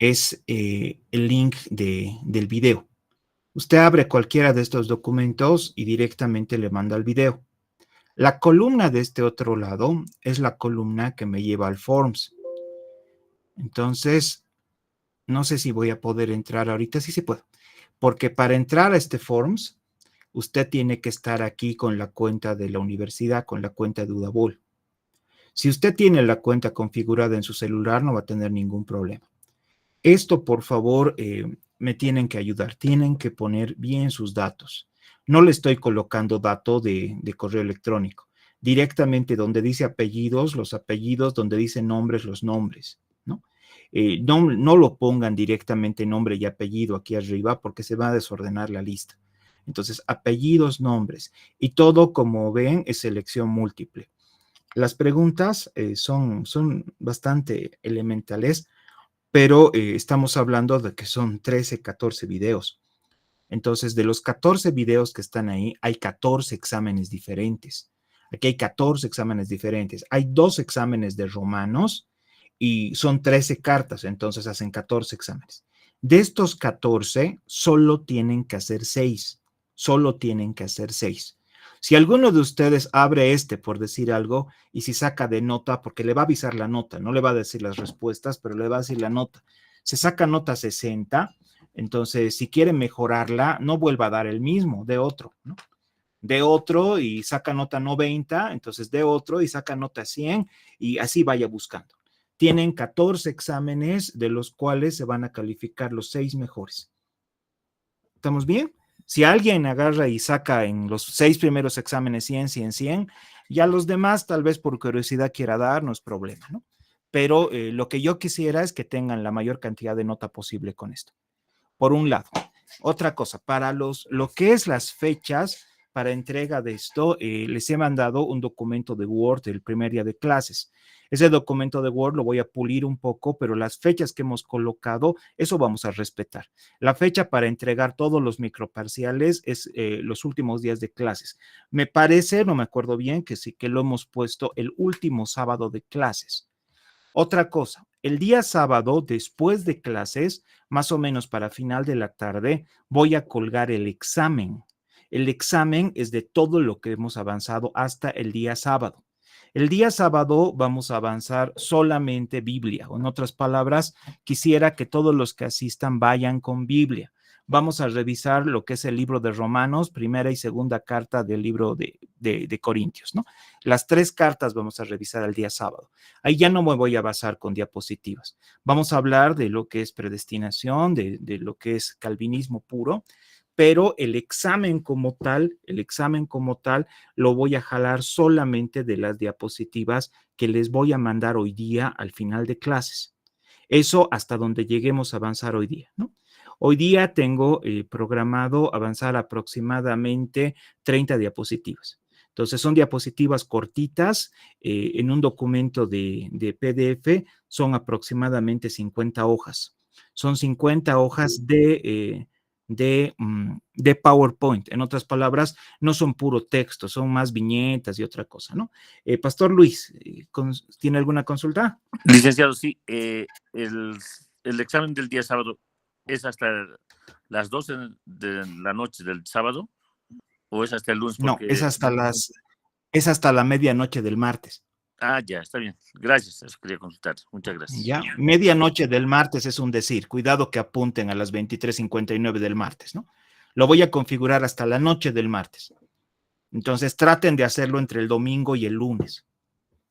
es el link del video. Usted abre cualquiera de estos documentos y directamente le manda el video. La columna de este otro lado es la columna que me lleva al Forms. Entonces, no sé si voy a poder entrar ahorita. Sí se puede. Porque para entrar a este Forms, usted tiene que estar aquí con la cuenta de la universidad, con la cuenta de Udabol. Si usted tiene la cuenta configurada en su celular, no va a tener ningún problema. Esto, por favor, me tienen que ayudar. Tienen que poner bien sus datos. No le estoy colocando dato de correo electrónico. Directamente donde dice apellidos, los apellidos, donde dice nombres, los nombres, ¿no? No lo pongan directamente nombre y apellido aquí arriba porque se va a desordenar la lista. Entonces, apellidos, nombres. Y todo, como ven, es selección múltiple. Las preguntas son bastante elementales, pero estamos hablando de que son 13, 14 videos. Entonces, de los 14 videos que están ahí, hay 14 exámenes diferentes. Aquí hay 14 exámenes diferentes. Hay 2 exámenes de romanos y son 13 cartas, entonces hacen 14 exámenes. De estos 14, solo tienen que hacer 6. Solo tienen que hacer 6. Si alguno de ustedes abre este, por decir algo, y si saca de nota, porque le va a avisar la nota, no le va a decir las respuestas, pero le va a decir la nota. Se saca nota 60, entonces si quiere mejorarla, no vuelva a dar el mismo, de otro, ¿no? De otro y saca nota 90, entonces de otro y saca nota 100 y así vaya buscando. Tienen 14 exámenes de los cuales se van a calificar los 6 mejores. ¿Estamos bien? Si alguien agarra y saca en los 6 primeros exámenes 100, 100, 100, ya los demás tal vez por curiosidad quiera dar, no es problema, ¿no? Pero lo que yo quisiera es que tengan la mayor cantidad de nota posible con esto. Por un lado. Otra cosa, para lo que es las fechas para entrega de esto, les he mandado un documento de Word el primer día de clases. Ese documento de Word lo voy a pulir un poco, pero las fechas que hemos colocado, eso vamos a respetar. La fecha para entregar todos los microparciales es los últimos días de clases. Me parece, no me acuerdo bien, que sí que lo hemos puesto el último sábado de clases. Otra cosa, el día sábado, después de clases, más o menos para final de la tarde, voy a colgar el examen. El examen es de todo lo que hemos avanzado hasta el día sábado. El día sábado vamos a avanzar solamente Biblia, o en otras palabras, quisiera que todos los que asistan vayan con Biblia. Vamos a revisar lo que es el libro de Romanos, primera y segunda carta del libro de Corintios, ¿no? Las 3 cartas vamos a revisar el día sábado. Ahí ya no me voy a basar con diapositivas. Vamos a hablar de lo que es predestinación, de lo que es calvinismo puro, pero el examen como tal, lo voy a jalar solamente de las diapositivas que les voy a mandar hoy día al final de clases. Eso hasta donde lleguemos a avanzar hoy día, ¿no? Hoy día tengo programado avanzar aproximadamente 30 diapositivas. Entonces, son diapositivas cortitas en un documento de PDF, son aproximadamente 50 hojas. Son 50 hojas de PowerPoint. En otras palabras, no son puro texto, son más viñetas y otra cosa, ¿no? Pastor Luis, ¿tiene alguna consulta? Licenciado, sí. El examen del día sábado es hasta las 12 de la noche del sábado o es hasta el lunes. No, Porque... es hasta la medianoche del martes. Ah, ya, está bien. Gracias, eso quería consultar. Muchas gracias. Ya, medianoche del martes es un decir. Cuidado que apunten a las 23:59 del martes, ¿no? Lo voy a configurar hasta la noche del martes. Entonces traten de hacerlo entre el domingo y el lunes.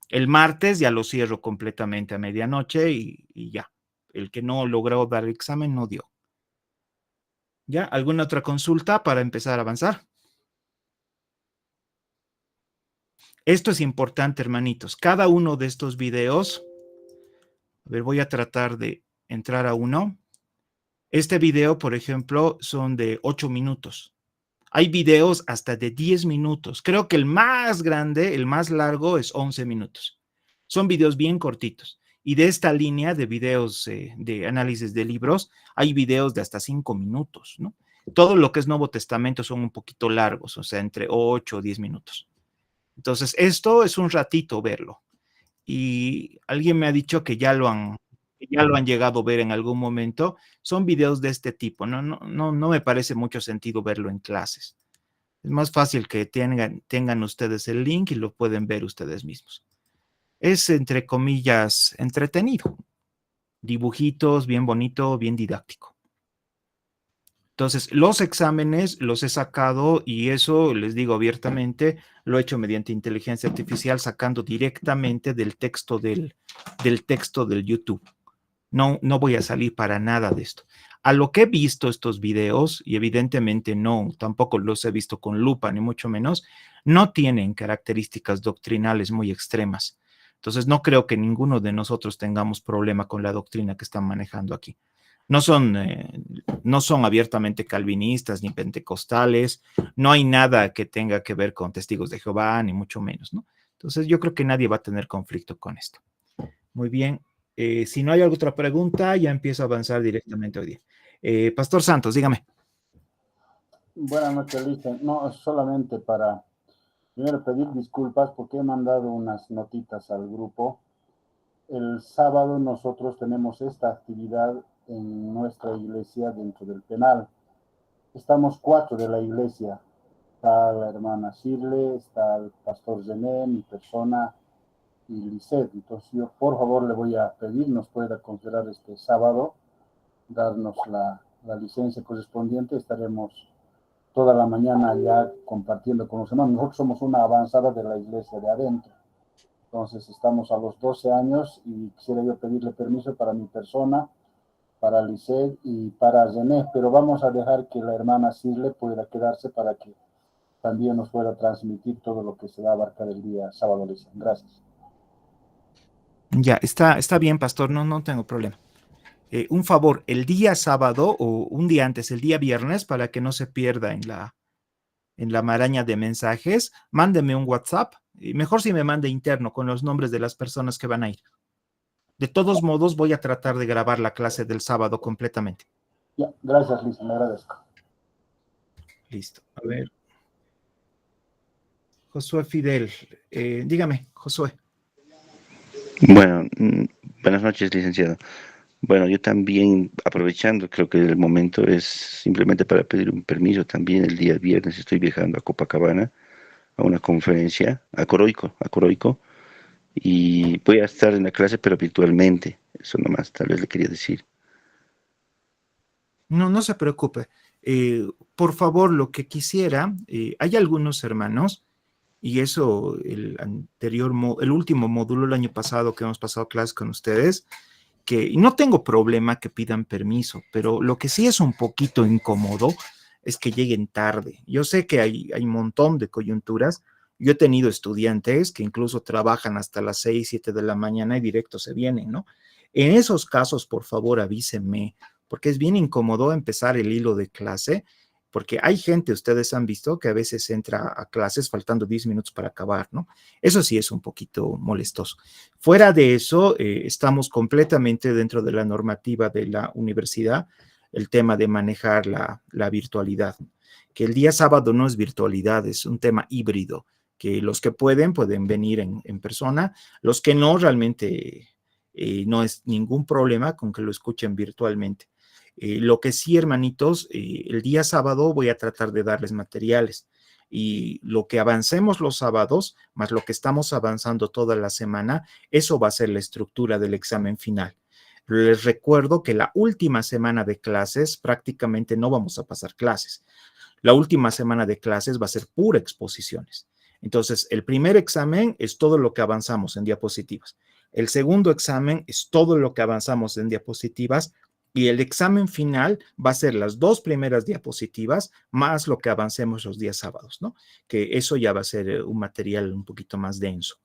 El martes ya lo cierro completamente a medianoche y ya. El que no logró dar el examen no dio. ¿Ya? ¿Alguna otra consulta para empezar a avanzar? Esto es importante, hermanitos. Cada uno de estos videos, a ver, voy a tratar de entrar a uno. Este video, por ejemplo, son de 8 minutos. Hay videos hasta de 10 minutos. Creo que el más grande, el más largo, es 11 minutos. Son videos bien cortitos. Y de esta línea de videos de análisis de libros, hay videos de hasta 5 minutos, ¿no? Todo lo que es Nuevo Testamento son un poquito largos, o sea, entre 8 o 10 minutos. Entonces, esto es un ratito verlo. Y alguien me ha dicho que ya lo han que ya lo han llegado a ver en algún momento, son videos de este tipo. No me parece mucho sentido verlo en clases. Es más fácil que tengan ustedes el link y lo pueden ver ustedes mismos. Es, entre comillas, entretenido. Dibujitos, bien bonito, bien didáctico. Entonces, los exámenes los he sacado y eso les digo abiertamente, lo he hecho mediante inteligencia artificial, sacando directamente del texto del texto del YouTube. No voy a salir para nada de esto. A lo que he visto estos videos, y evidentemente no, tampoco los he visto con lupa, ni mucho menos, no tienen características doctrinales muy extremas. Entonces, no creo que ninguno de nosotros tengamos problema con la doctrina que están manejando aquí. No son, no son abiertamente calvinistas ni pentecostales, no hay nada que tenga que ver con testigos de Jehová, ni mucho menos, ¿no? Entonces, yo creo que nadie va a tener conflicto con esto. Muy bien. Si no hay alguna otra pregunta, ya empiezo a avanzar directamente hoy día. Pastor Santos, dígame. Buenas noches, Listen. No, solamente para primero pedir disculpas porque he mandado unas notitas al grupo. El sábado nosotros tenemos esta actividad en nuestra iglesia dentro del penal. Estamos 4 de la iglesia. Está la hermana Shirley, está el pastor Zené, mi persona y Lisset. Entonces yo por favor le voy a pedir, nos pueda considerar este sábado, darnos la licencia correspondiente. Estaremos toda la mañana ya compartiendo con los hermanos. Nosotros somos una avanzada de la iglesia de adentro. Entonces estamos a los 12 años y quisiera yo pedirle permiso para mi persona, para Lisset y para René, pero vamos a dejar que la hermana Sirle pueda quedarse para que también nos pueda transmitir todo lo que se va a abarcar el día sábado. Gracias. Ya, está bien, pastor, no tengo problema. Un favor, el día sábado o un día antes, el día viernes, para que no se pierda en la maraña de mensajes, mándeme un WhatsApp, y mejor si me manda interno con los nombres de las personas que van a ir. De todos modos, voy a tratar de grabar la clase del sábado completamente. Ya, gracias, Lisa, me agradezco. Listo. A ver. Josué Fidel, dígame, Josué. Bueno, buenas noches, licenciado. Bueno, yo también, aprovechando, creo que el momento es simplemente para pedir un permiso. También el día viernes estoy viajando a Copacabana, a una conferencia, a Coroico, y voy a estar en la clase, pero virtualmente. Eso nomás, tal vez le quería decir. No se preocupe. Por favor, lo que quisiera, hay algunos hermanos, y eso, el último módulo el año pasado que hemos pasado clases con ustedes, que no tengo problema que pidan permiso, pero lo que sí es un poquito incómodo es que lleguen tarde. Yo sé que hay un montón de coyunturas. Yo he tenido estudiantes que incluso trabajan hasta las 6, 7 de la mañana y directo se vienen, ¿no? En esos casos, por favor, avísenme, porque es bien incómodo empezar el hilo de clase, porque hay gente, ustedes han visto, que a veces entra a clases faltando 10 minutos para acabar, ¿no? Eso sí es un poquito molestoso. Fuera de eso, estamos completamente dentro de la normativa de la universidad, el tema de manejar la virtualidad, que el día sábado no es virtualidad, es un tema híbrido, que los que pueden venir en persona, los que no, realmente no es ningún problema con que lo escuchen virtualmente. Lo que sí, hermanitos, el día sábado voy a tratar de darles materiales y lo que avancemos los sábados, más lo que estamos avanzando toda la semana, eso va a ser la estructura del examen final. Les recuerdo que la última semana de clases prácticamente no vamos a pasar clases. La última semana de clases va a ser pura exposiciones. Entonces, el primer examen es todo lo que avanzamos en diapositivas. El segundo examen es todo lo que avanzamos en diapositivas y el examen final va a ser las 2 primeras diapositivas más lo que avancemos los días sábados, ¿no? Que eso ya va a ser un material un poquito más denso.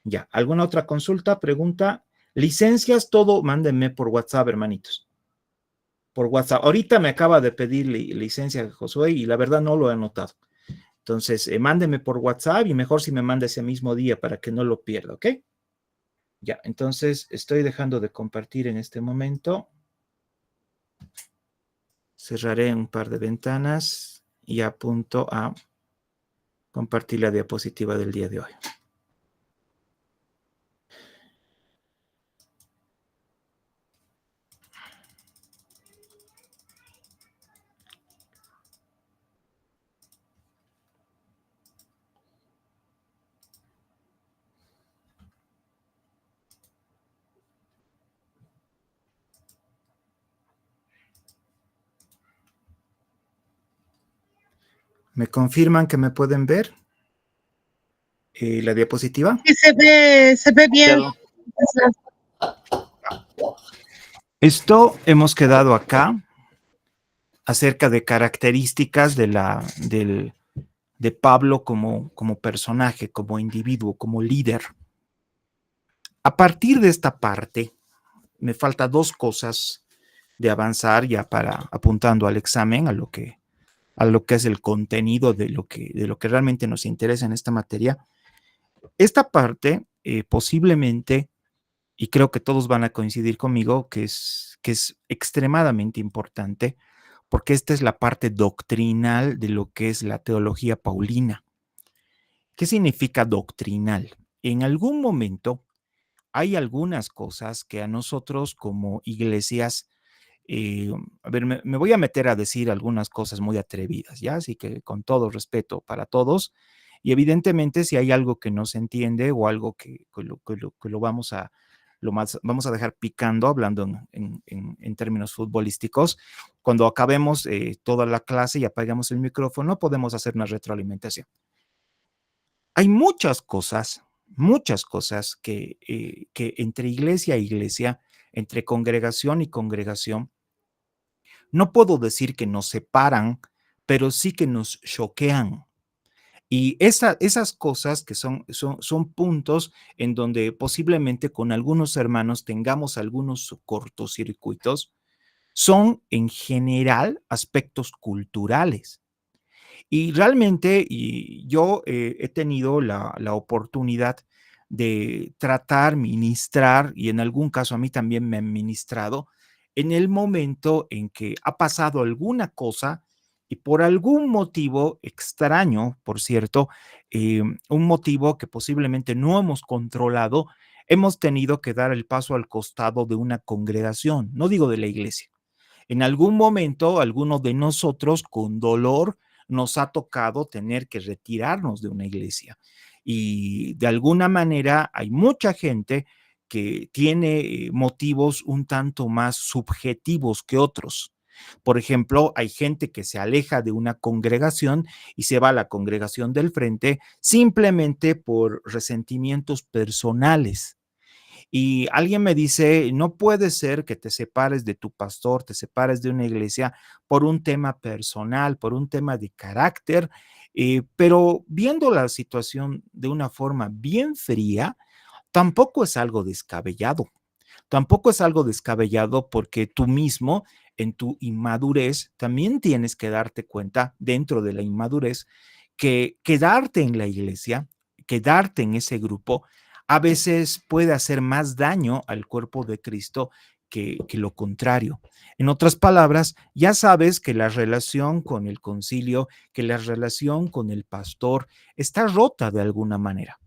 Ya, ¿alguna otra consulta, pregunta? Licencias, todo, mándenme por WhatsApp, hermanitos. Por WhatsApp. Ahorita me acaba de pedir licencia Josué y la verdad no lo he anotado. Entonces, mándenme por WhatsApp y mejor si me manda ese mismo día para que no lo pierda, ¿ok? Ya, entonces estoy dejando de compartir en este momento. Cerraré un par de ventanas y apunto a compartir la diapositiva del día de hoy. ¿Me confirman que me pueden ver la diapositiva? Sí, se ve bien. Esto hemos quedado acá acerca de características de Pablo como personaje, como individuo, como líder. A partir de esta parte, me falta dos cosas de avanzar ya para apuntando al examen, a lo que es el contenido de lo que realmente nos interesa en esta materia. Esta parte, posiblemente, y creo que todos van a coincidir conmigo, que es extremadamente importante, porque esta es la parte doctrinal de lo que es la teología paulina. ¿Qué significa doctrinal? En algún momento hay algunas cosas que a nosotros como iglesias, a ver, me voy a meter a decir algunas cosas muy atrevidas, ¿ya? Así que con todo respeto para todos, y evidentemente si hay algo que no se entiende o algo que lo vamos a vamos a dejar picando, hablando en términos futbolísticos, cuando acabemos toda la clase y apagamos el micrófono, podemos hacer una retroalimentación. Hay muchas cosas que entre iglesia e iglesia, entre congregación y congregación, no puedo decir que nos separan, pero sí que nos choquean. Y esas cosas que son puntos en donde posiblemente con algunos hermanos tengamos algunos cortocircuitos, son en general aspectos culturales. Y realmente yo he tenido la oportunidad de tratar, ministrar, y en algún caso a mí también me han ministrado, en el momento en que ha pasado alguna cosa y por algún motivo extraño, por cierto, un motivo que posiblemente no hemos controlado, hemos tenido que dar el paso al costado de una congregación, no digo de la iglesia. En algún momento, alguno de nosotros con dolor nos ha tocado tener que retirarnos de una iglesia. Y de alguna manera hay mucha gente que tiene motivos un tanto más subjetivos que otros. Por ejemplo, hay gente que se aleja de una congregación y se va a la congregación del frente simplemente por resentimientos personales. Y alguien me dice, no puede ser que te separes de tu pastor, te separes de una iglesia por un tema personal, por un tema de carácter, pero viendo la situación de una forma bien fría, tampoco es algo descabellado. Tampoco es algo descabellado porque tú mismo, en tu inmadurez, también tienes que darte cuenta, dentro de la inmadurez, que quedarte en la iglesia, quedarte en ese grupo, a veces puede hacer más daño al cuerpo de Cristo que lo contrario. En otras palabras, ya sabes que la relación con el concilio, que la relación con el pastor está rota de alguna manera.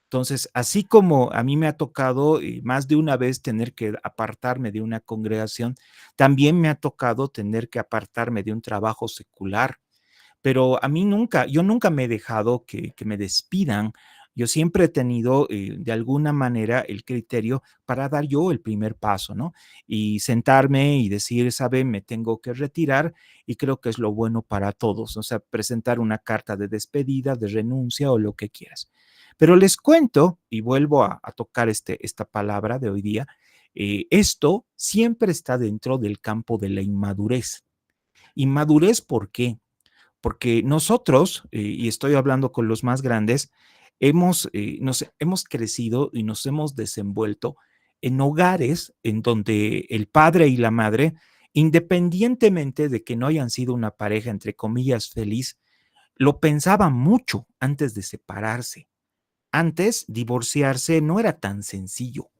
Entonces, así como a mí me ha tocado más de una vez tener que apartarme de una congregación, también me ha tocado tener que apartarme de un trabajo secular. Pero a mí yo nunca me he dejado que me despidan. Yo siempre he tenido de alguna manera el criterio para dar yo el primer paso, ¿no? Y sentarme y decir, sabe, me tengo que retirar y creo que es lo bueno para todos, o sea, presentar una carta de despedida, de renuncia o lo que quieras. Pero les cuento, y vuelvo a tocar esta palabra de hoy día, esto siempre está dentro del campo de la inmadurez. ¿Inmadurez por qué? Porque nosotros, y estoy hablando con los más grandes, nos hemos crecido y nos hemos desenvuelto en hogares en donde el padre y la madre, independientemente de que no hayan sido una pareja, entre comillas, feliz, lo pensaban mucho antes de separarse. Antes, divorciarse no era tan sencillo.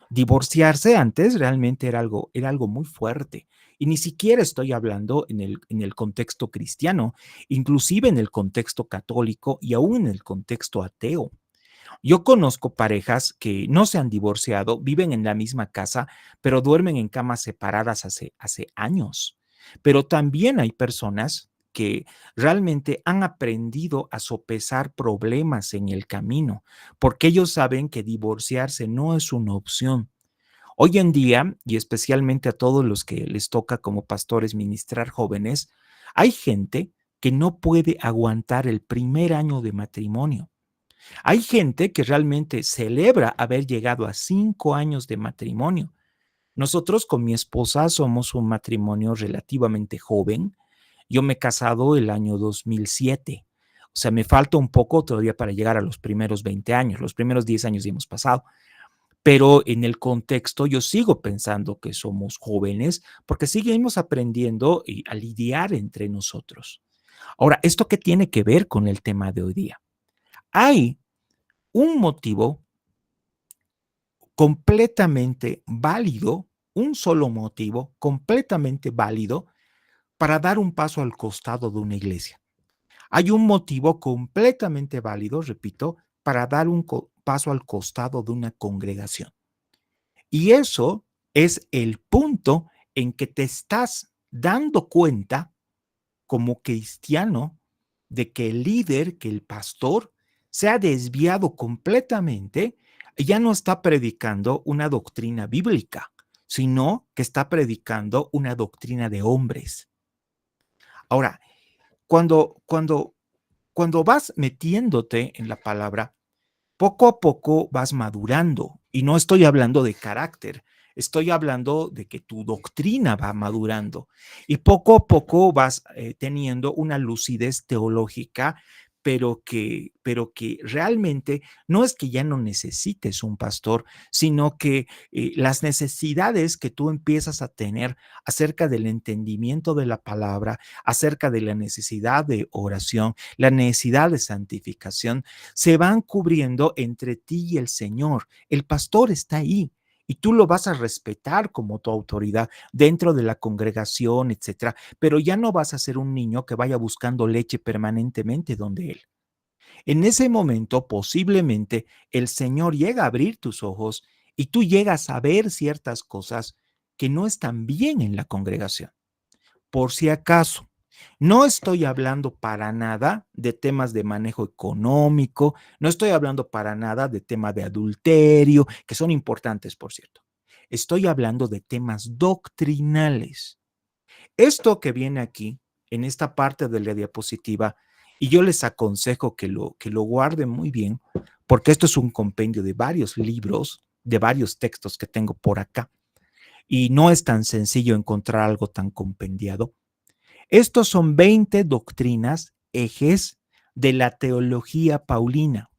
Divorciarse antes realmente era algo muy fuerte. Y ni siquiera estoy hablando en el contexto cristiano, inclusive en el contexto católico y aún en el contexto ateo. Yo conozco parejas que no se han divorciado, viven en la misma casa, pero duermen en camas separadas hace años. Pero también hay personas que realmente han aprendido a sopesar problemas en el camino, porque ellos saben que divorciarse no es una opción. Hoy en día, y especialmente a todos los que les toca como pastores ministrar jóvenes, hay gente que no puede aguantar el primer año de matrimonio. Hay gente que realmente celebra haber llegado a 5 años de matrimonio. Nosotros con mi esposa somos un matrimonio relativamente joven. Yo me he casado el año 2007. O sea, me falta un poco todavía para llegar a los primeros 20 años. Los primeros 10 años ya hemos pasado. Pero en el contexto yo sigo pensando que somos jóvenes porque seguimos aprendiendo a lidiar entre nosotros. Ahora, ¿esto qué tiene que ver con el tema de hoy día? Hay un motivo completamente válido, un solo motivo completamente válido para dar un paso al costado de una iglesia. Hay un motivo completamente válido, repito, para dar un paso al costado de una congregación. Y eso es el punto en que te estás dando cuenta como cristiano de que el líder, que el pastor, se ha desviado completamente y ya no está predicando una doctrina bíblica, sino que está predicando una doctrina de hombres. Ahora, cuando vas metiéndote en la palabra, poco a poco vas madurando. Y no estoy hablando de carácter, estoy hablando de que tu doctrina va madurando. Y poco a poco vas teniendo una lucidez teológica, pero que realmente no es que ya no necesites un pastor, sino que las necesidades que tú empiezas a tener acerca del entendimiento de la palabra, acerca de la necesidad de oración, la necesidad de santificación, se van cubriendo entre ti y el Señor. El pastor está ahí y tú lo vas a respetar como tu autoridad dentro de la congregación, etcétera, pero ya no vas a ser un niño que vaya buscando leche permanentemente donde él. En ese momento, posiblemente, el Señor llega a abrir tus ojos y tú llegas a ver ciertas cosas que no están bien en la congregación. Por si acaso, no estoy hablando para nada de temas de manejo económico, no estoy hablando para nada de temas de adulterio, que son importantes, por cierto. Estoy hablando de temas doctrinales. Esto que viene aquí, en esta parte de la diapositiva, y yo les aconsejo que lo guarden muy bien, porque esto es un compendio de varios libros, de varios textos que tengo por acá, y no es tan sencillo encontrar algo tan compendiado. Estos son 20 doctrinas, ejes de la teología paulina.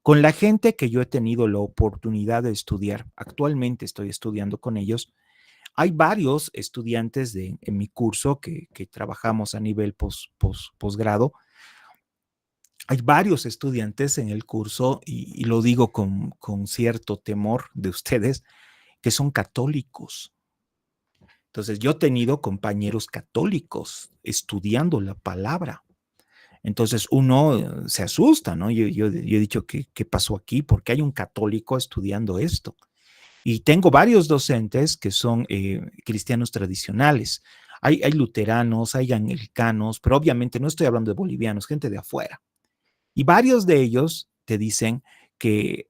Con la gente que yo he tenido la oportunidad de estudiar, actualmente estoy estudiando con ellos, hay varios estudiantes en mi curso que trabajamos a nivel posgrado. Hay varios estudiantes en el curso, y lo digo con cierto temor de ustedes, que son católicos. Entonces, yo he tenido compañeros católicos estudiando la palabra. Entonces, uno se asusta, ¿no? Yo he dicho, ¿qué pasó aquí? ¿Por qué hay un católico estudiando esto? Y tengo varios docentes que son cristianos tradicionales. Hay luteranos, hay anglicanos, pero obviamente no estoy hablando de bolivianos, gente de afuera. Y varios de ellos te dicen que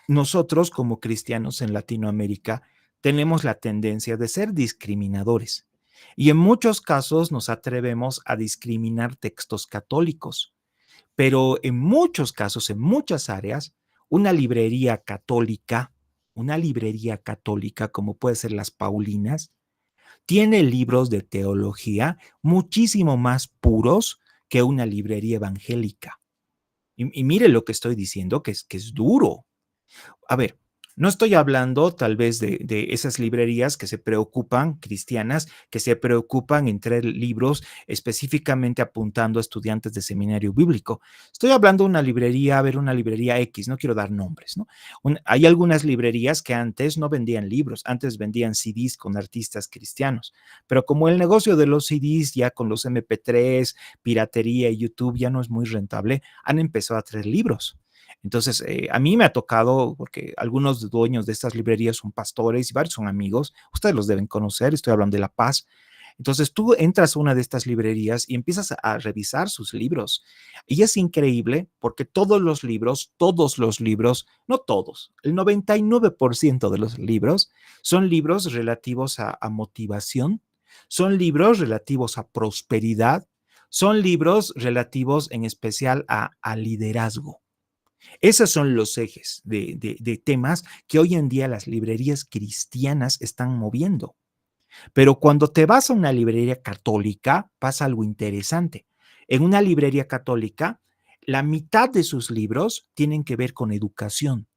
nosotros como cristianos en Latinoamérica tenemos la tendencia de ser discriminadores. Y en muchos casos nos atrevemos a discriminar textos católicos. Pero en muchos casos, en muchas áreas, una librería católica como puede ser las Paulinas, tiene libros de teología muchísimo más puros que una librería evangélica. Y mire lo que estoy diciendo, que es duro. A ver, no estoy hablando tal vez de esas librerías que se preocupan, cristianas, que se preocupan en traer libros específicamente apuntando a estudiantes de seminario bíblico. Estoy hablando de una librería, a ver, una librería X, no quiero dar nombres, ¿no? Hay algunas librerías que antes no vendían libros, antes vendían CDs con artistas cristianos, pero como el negocio de los CDs ya con los MP3, piratería y YouTube ya no es muy rentable, han empezado a traer libros. Entonces, a mí me ha tocado, porque algunos dueños de estas librerías son pastores y varios son amigos, ustedes los deben conocer, estoy hablando de La Paz. Entonces, tú entras a una de estas librerías y empiezas a revisar sus libros. Y es increíble porque todos los libros, no todos, el 99% de los libros son libros relativos a motivación, son libros relativos a prosperidad, son libros relativos en especial a liderazgo. Esos son los ejes de temas que hoy en día las librerías cristianas están moviendo. Pero cuando te vas a una librería católica, pasa algo interesante. En una librería católica, la mitad de sus libros tienen que ver con educación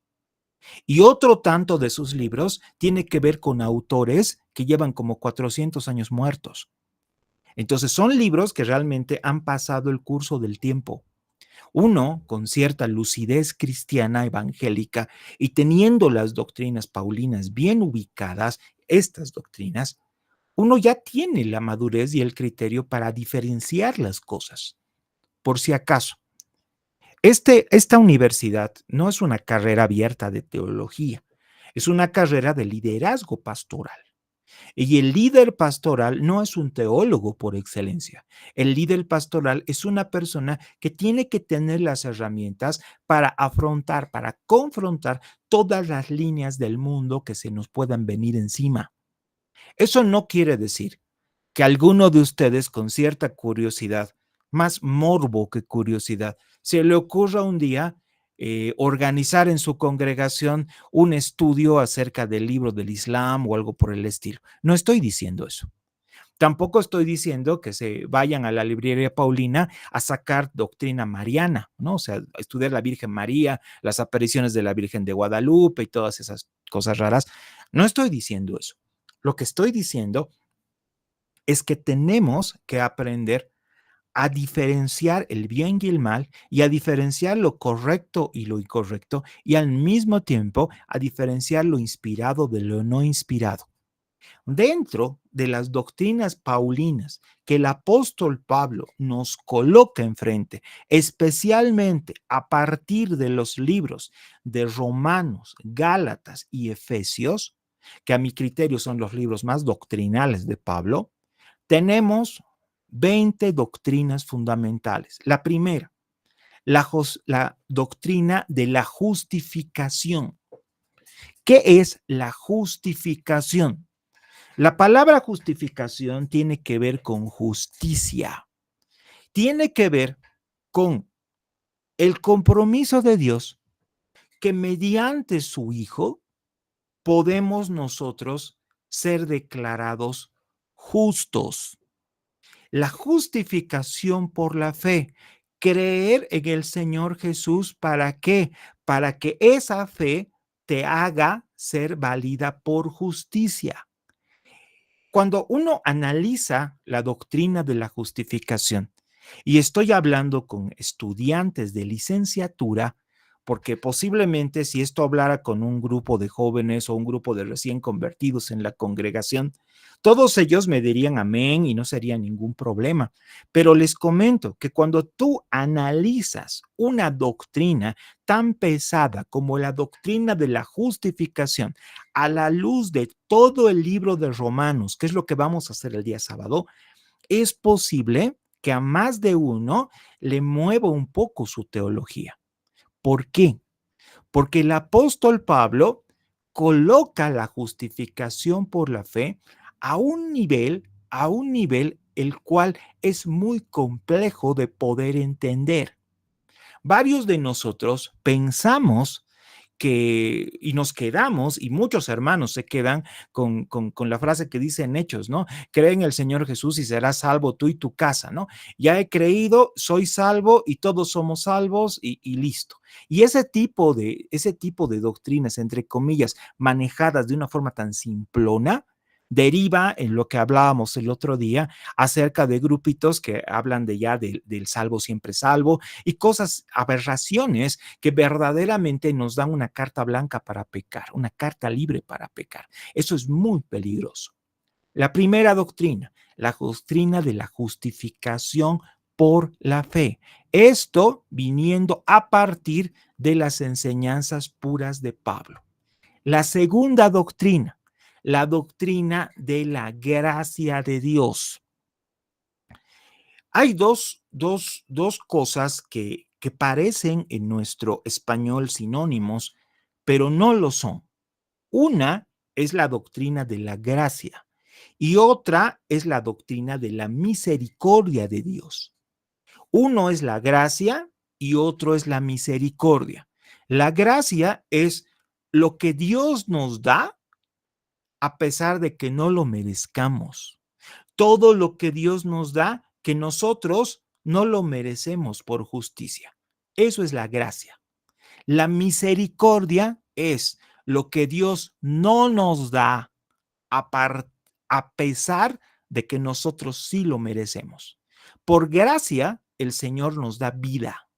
y otro tanto de sus libros tiene que ver con autores que llevan como 400 años muertos. Entonces son libros que realmente han pasado el curso del tiempo. Uno, con cierta lucidez cristiana evangélica y teniendo las doctrinas paulinas bien ubicadas, estas doctrinas, uno ya tiene la madurez y el criterio para diferenciar las cosas. Por si acaso, esta universidad no es una carrera abierta de teología, es una carrera de liderazgo pastoral. Y el líder pastoral no es un teólogo por excelencia. El líder pastoral es una persona que tiene que tener las herramientas para afrontar, para confrontar todas las líneas del mundo que se nos puedan venir encima. Eso no quiere decir que alguno de ustedes con cierta curiosidad, más morbo que curiosidad, se le ocurra un día organizar en su congregación un estudio acerca del libro del Islam o algo por el estilo. No estoy diciendo eso. Tampoco estoy diciendo que se vayan a la librería Paulina a sacar doctrina mariana, ¿no? O sea, a estudiar la Virgen María, las apariciones de la Virgen de Guadalupe y todas esas cosas raras. No estoy diciendo eso. Lo que estoy diciendo es que tenemos que aprender a diferenciar el bien y el mal y a diferenciar lo correcto y lo incorrecto y al mismo tiempo a diferenciar lo inspirado de lo no inspirado. Dentro de las doctrinas paulinas que el apóstol Pablo nos coloca enfrente, especialmente a partir de los libros de Romanos, Gálatas y Efesios, que a mi criterio son los libros más doctrinales de Pablo, tenemos 20 doctrinas fundamentales. La primera, la doctrina de la justificación. ¿Qué es la justificación? La palabra justificación tiene que ver con justicia. Tiene que ver con el compromiso de Dios que mediante su Hijo podemos nosotros ser declarados justos. La justificación por la fe, creer en el Señor Jesús, ¿para qué? Para que esa fe te haga ser válida por justicia. Cuando uno analiza la doctrina de la justificación, y estoy hablando con estudiantes de licenciatura, porque posiblemente si esto hablara con un grupo de jóvenes o un grupo de recién convertidos en la congregación, todos ellos me dirían amén y no sería ningún problema. Pero les comento que cuando tú analizas una doctrina tan pesada como la doctrina de la justificación, a la luz de todo el libro de Romanos, que es lo que vamos a hacer el día sábado, es posible que a más de uno le mueva un poco su teología. ¿Por qué? Porque el apóstol Pablo coloca la justificación por la fe a un nivel el cual es muy complejo de poder entender. Varios de nosotros pensamos y nos quedamos, y muchos hermanos se quedan con la frase que dice en Hechos, ¿no? Cree en el Señor Jesús y serás salvo tú y tu casa, ¿no? Ya he creído, soy salvo y todos somos salvos y listo. Y ese tipo de doctrinas, entre comillas, manejadas de una forma tan simplona, deriva en lo que hablábamos el otro día acerca de grupitos que hablan del salvo siempre salvo y cosas, aberraciones que verdaderamente nos dan una carta blanca para pecar, una carta libre para pecar. Eso es muy peligroso. La primera doctrina, la doctrina de la justificación por la fe. Esto viniendo a partir de las enseñanzas puras de Pablo. La segunda doctrina, la doctrina de la gracia de Dios. Hay dos cosas que parecen en nuestro español sinónimos, pero no lo son. Una es la doctrina de la gracia y otra es la doctrina de la misericordia de Dios. Uno es la gracia y otro es la misericordia. La gracia es lo que Dios nos da a pesar de que no lo merezcamos. Todo lo que Dios nos da que nosotros no lo merecemos por justicia. Eso es la gracia. La misericordia es lo que Dios no nos da a pesar de que nosotros sí lo merecemos. Por gracia, el Señor nos da vida,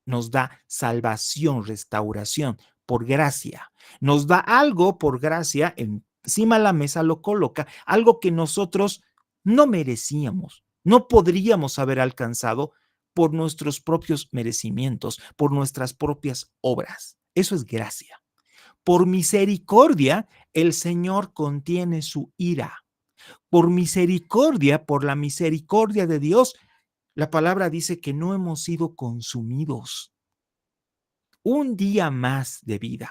nos da salvación, restauración, por gracia. Nos da algo por gracia, encima de la mesa lo coloca, algo que nosotros no merecíamos, no podríamos haber alcanzado por nuestros propios merecimientos, por nuestras propias obras. Eso es gracia. Por misericordia, el Señor contiene su ira. Por misericordia, por la misericordia de Dios, la palabra dice que no hemos sido consumidos. Un día más de vida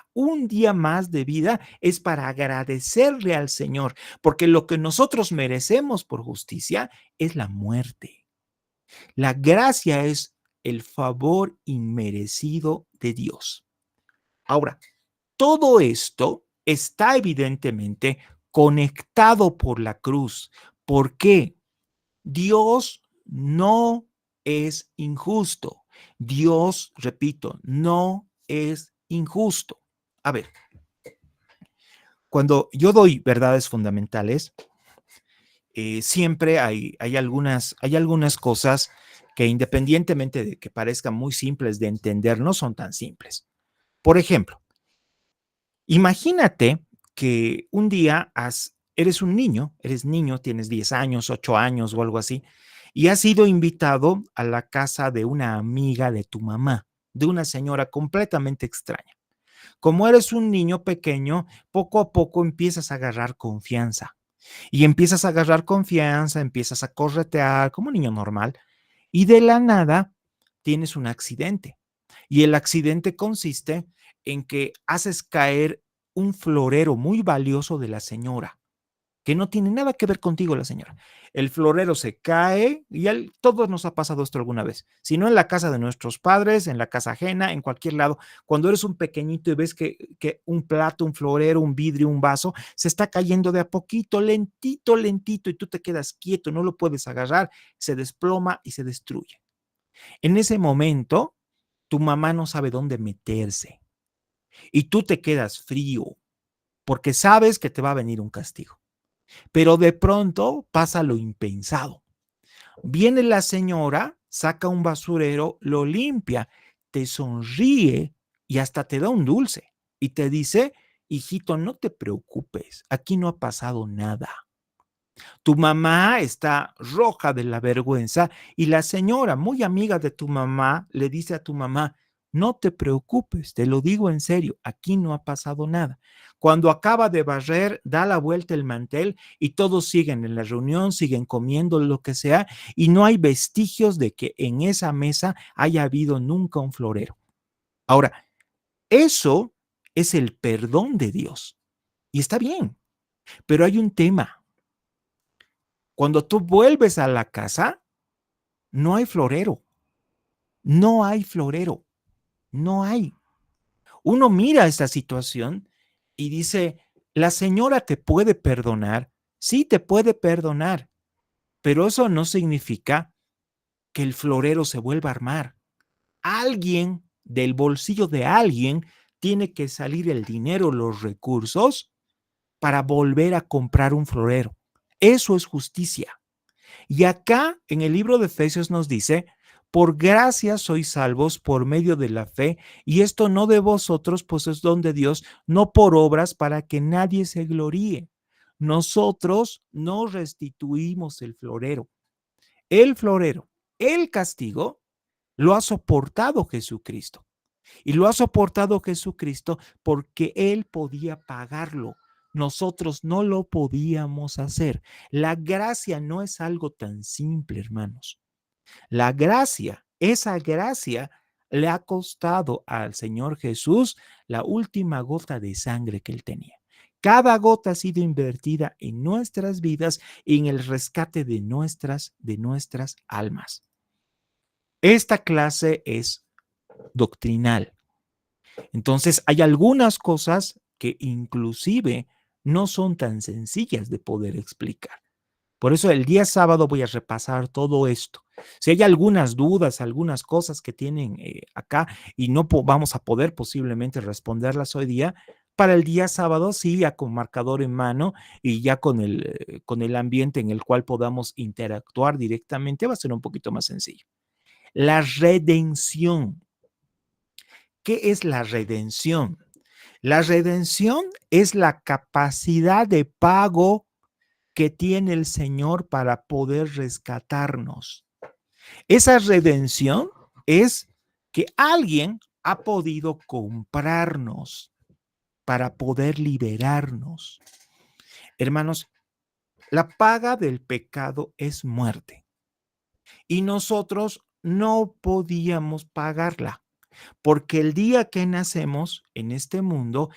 es para agradecerle al Señor, porque lo que nosotros merecemos por justicia es la muerte. La gracia es el favor inmerecido de Dios. Ahora, todo esto está evidentemente conectado por la cruz. ¿Por qué? Dios no es injusto. Dios, repito, no es injusto. A ver, cuando yo doy verdades fundamentales, siempre hay algunas cosas que independientemente de que parezcan muy simples de entender, no son tan simples. Por ejemplo, imagínate que un día eres niño, tienes 10 años, 8 años o algo así, y has sido invitado a la casa de una amiga de tu mamá, de una señora completamente extraña. Como eres un niño pequeño, poco a poco empiezas a agarrar confianza. Y empiezas a agarrar confianza, empiezas a corretear como un niño normal, y de la nada tienes un accidente. Y el accidente consiste en que haces caer un florero muy valioso de la señora, que no tiene nada que ver contigo la señora. El florero se cae y todos nos ha pasado esto alguna vez. Si no en la casa de nuestros padres, en la casa ajena, en cualquier lado, cuando eres un pequeñito y ves que un plato, un florero, un vidrio, un vaso, se está cayendo de a poquito, lentito, lentito, y tú te quedas quieto, no lo puedes agarrar, se desploma y se destruye. En ese momento, tu mamá no sabe dónde meterse y tú te quedas frío porque sabes que te va a venir un castigo. Pero de pronto pasa lo impensado. Viene la señora, saca un basurero, lo limpia, te sonríe y hasta te da un dulce y te dice, hijito, no te preocupes, aquí no ha pasado nada. Tu mamá está roja de la vergüenza y la señora, muy amiga de tu mamá, le dice a tu mamá, no te preocupes, te lo digo en serio, aquí no ha pasado nada. Cuando acaba de barrer, da la vuelta el mantel y todos siguen en la reunión, siguen comiendo lo que sea y no hay vestigios de que en esa mesa haya habido nunca un florero. Ahora, eso es el perdón de Dios y está bien, pero hay un tema. Cuando tú vuelves a la casa, no hay florero, no hay florero, no hay. Uno mira esta situación y dice, la señora te puede perdonar, sí te puede perdonar, pero eso no significa que el florero se vuelva a armar. Alguien, del bolsillo de alguien, tiene que salir el dinero, los recursos para volver a comprar un florero. Eso es justicia. Y acá en el libro de Efesios nos dice, por gracia sois salvos por medio de la fe, y esto no de vosotros, pues es don de Dios, no por obras para que nadie se gloríe. Nosotros no restituimos el florero. El castigo, lo ha soportado Jesucristo. Y lo ha soportado Jesucristo porque Él podía pagarlo. Nosotros no lo podíamos hacer. La gracia no es algo tan simple, hermanos. La gracia, esa gracia le ha costado al Señor Jesús la última gota de sangre que Él tenía. Cada gota ha sido invertida en nuestras vidas y en el rescate de nuestras almas. Esta clase es doctrinal. Entonces, hay algunas cosas que inclusive no son tan sencillas de poder explicar. Por eso el día sábado voy a repasar todo esto. Si hay algunas dudas, algunas cosas que tienen acá y no vamos a poder posiblemente responderlas hoy día, para el día sábado sí, ya con marcador en mano y ya con el ambiente en el cual podamos interactuar directamente, va a ser un poquito más sencillo. La redención. ¿Qué es la redención? La redención es la capacidad de pago que tiene el Señor para poder rescatarnos. Esa redención es que alguien ha podido comprarnos para poder liberarnos. Hermanos, la paga del pecado es muerte y nosotros no podíamos pagarla porque el día que nacemos en este mundo,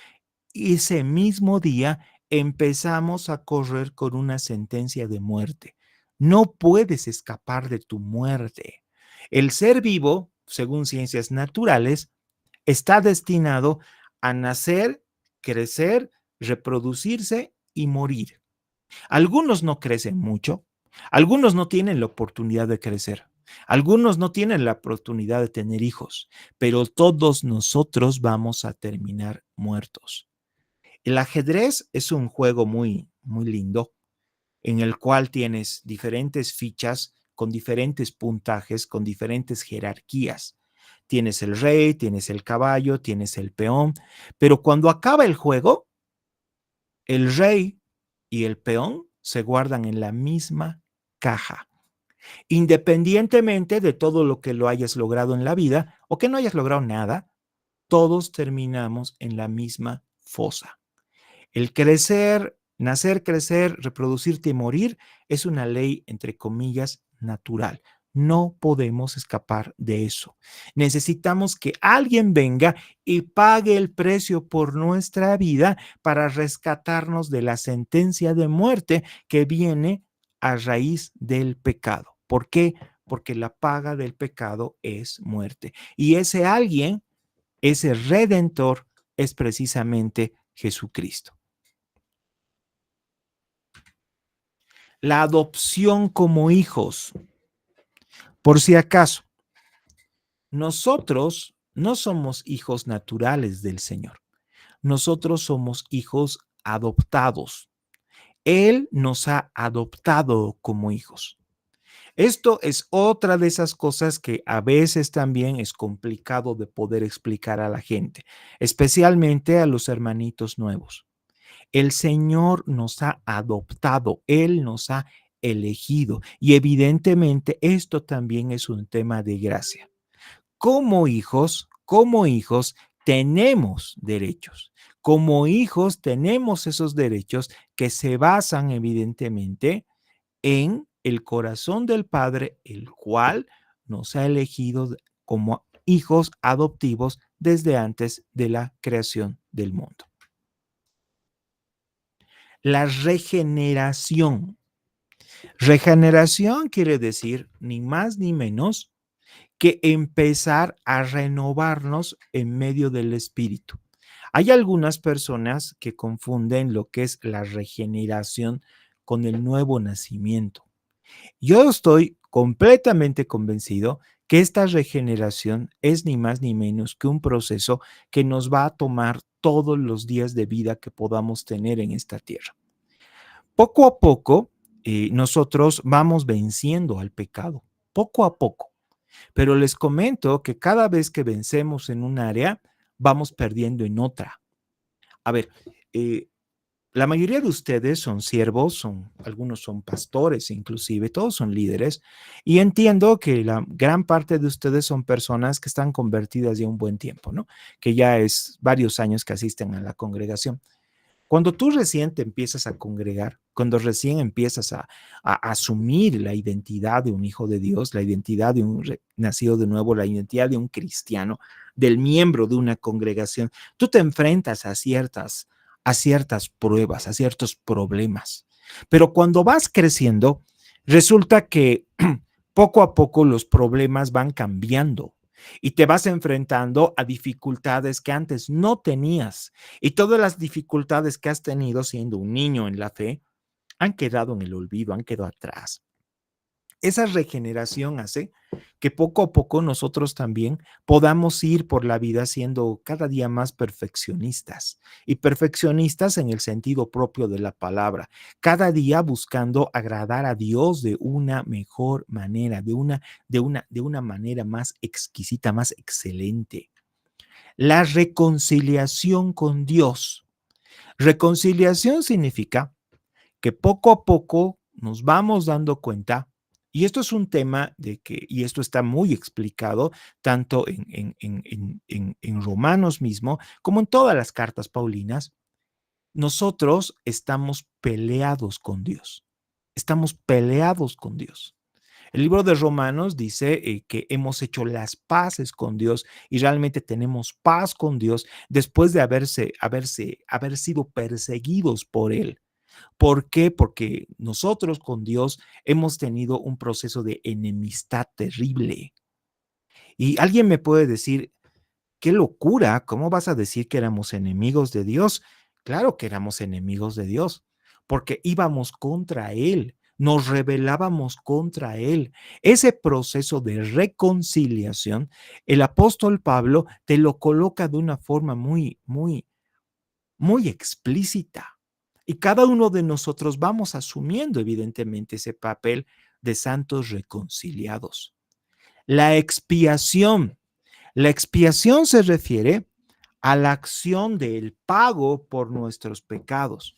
ese mismo día empezamos a correr con una sentencia de muerte. No puedes escapar de tu muerte. El ser vivo, según ciencias naturales, está destinado a nacer, crecer, reproducirse y morir. Algunos no crecen mucho, algunos no tienen la oportunidad de crecer, algunos no tienen la oportunidad de tener hijos, pero todos nosotros vamos a terminar muertos. El ajedrez es un juego muy, muy lindo en el cual tienes diferentes fichas con diferentes puntajes, con diferentes jerarquías. Tienes el rey, tienes el caballo, tienes el peón, pero cuando acaba el juego, el rey y el peón se guardan en la misma caja, independientemente de todo lo que lo hayas logrado en la vida o que no hayas logrado nada, todos terminamos en la misma fosa. El crecer, nacer, crecer, reproducirte y morir es una ley, entre comillas, natural. No podemos escapar de eso. Necesitamos que alguien venga y pague el precio por nuestra vida para rescatarnos de la sentencia de muerte que viene a raíz del pecado. ¿Por qué? Porque la paga del pecado es muerte. Y ese alguien, ese redentor, es precisamente Jesucristo. La adopción como hijos. Por si acaso, nosotros no somos hijos naturales del Señor. Nosotros somos hijos adoptados. Él nos ha adoptado como hijos. Esto es otra de esas cosas que a veces también es complicado de poder explicar a la gente, especialmente a los hermanitos nuevos. El Señor nos ha adoptado, Él nos ha elegido y evidentemente esto también es un tema de gracia. Como hijos tenemos derechos. Como hijos tenemos esos derechos que se basan evidentemente en el corazón del Padre, el cual nos ha elegido como hijos adoptivos desde antes de la creación del mundo. La regeneración. Regeneración quiere decir ni más ni menos que empezar a renovarnos en medio del Espíritu. Hay algunas personas que confunden lo que es la regeneración con el nuevo nacimiento. Yo estoy completamente convencido que esta regeneración es ni más ni menos que un proceso que nos va a tomar todos los días de vida que podamos tener en esta tierra. Poco a poco, nosotros vamos venciendo al pecado, poco a poco. Pero les comento que cada vez que vencemos en un área, vamos perdiendo en otra. A ver, la mayoría de ustedes son siervos, algunos son pastores inclusive, todos son líderes, y entiendo que la gran parte de ustedes son personas que están convertidas ya un buen tiempo, ¿no? Que ya es varios años que asisten a la congregación. Cuando tú recién te empiezas a congregar, cuando recién empiezas a asumir la identidad de un hijo de Dios, la identidad de un nacido de nuevo, la identidad de un cristiano, del miembro de una congregación, tú te enfrentas a ciertas pruebas, a ciertos problemas. Pero cuando vas creciendo, resulta que poco a poco los problemas van cambiando y te vas enfrentando a dificultades que antes no tenías. Y todas las dificultades que has tenido siendo un niño en la fe han quedado en el olvido, han quedado atrás. Esa regeneración hace que poco a poco nosotros también podamos ir por la vida siendo cada día más perfeccionistas y perfeccionistas en el sentido propio de la palabra, cada día buscando agradar a Dios de una mejor manera, de una manera más exquisita, más excelente. La reconciliación con Dios. Reconciliación significa que poco a poco nos vamos dando cuenta, y esto es un tema de que, y esto está muy explicado tanto en Romanos mismo, como en todas las cartas paulinas, nosotros estamos peleados con Dios. Estamos peleados con Dios. El libro de Romanos dice que hemos hecho las paces con Dios y realmente tenemos paz con Dios después de haber sido perseguidos por Él. ¿Por qué? Porque nosotros con Dios hemos tenido un proceso de enemistad terrible. Y alguien me puede decir, qué locura, ¿cómo vas a decir que éramos enemigos de Dios? Claro que éramos enemigos de Dios, porque íbamos contra Él, nos rebelábamos contra Él. Ese proceso de reconciliación, el apóstol Pablo te lo coloca de una forma muy explícita. Y cada uno de nosotros vamos asumiendo evidentemente ese papel de santos reconciliados. La expiación. La expiación se refiere a la acción del pago por nuestros pecados.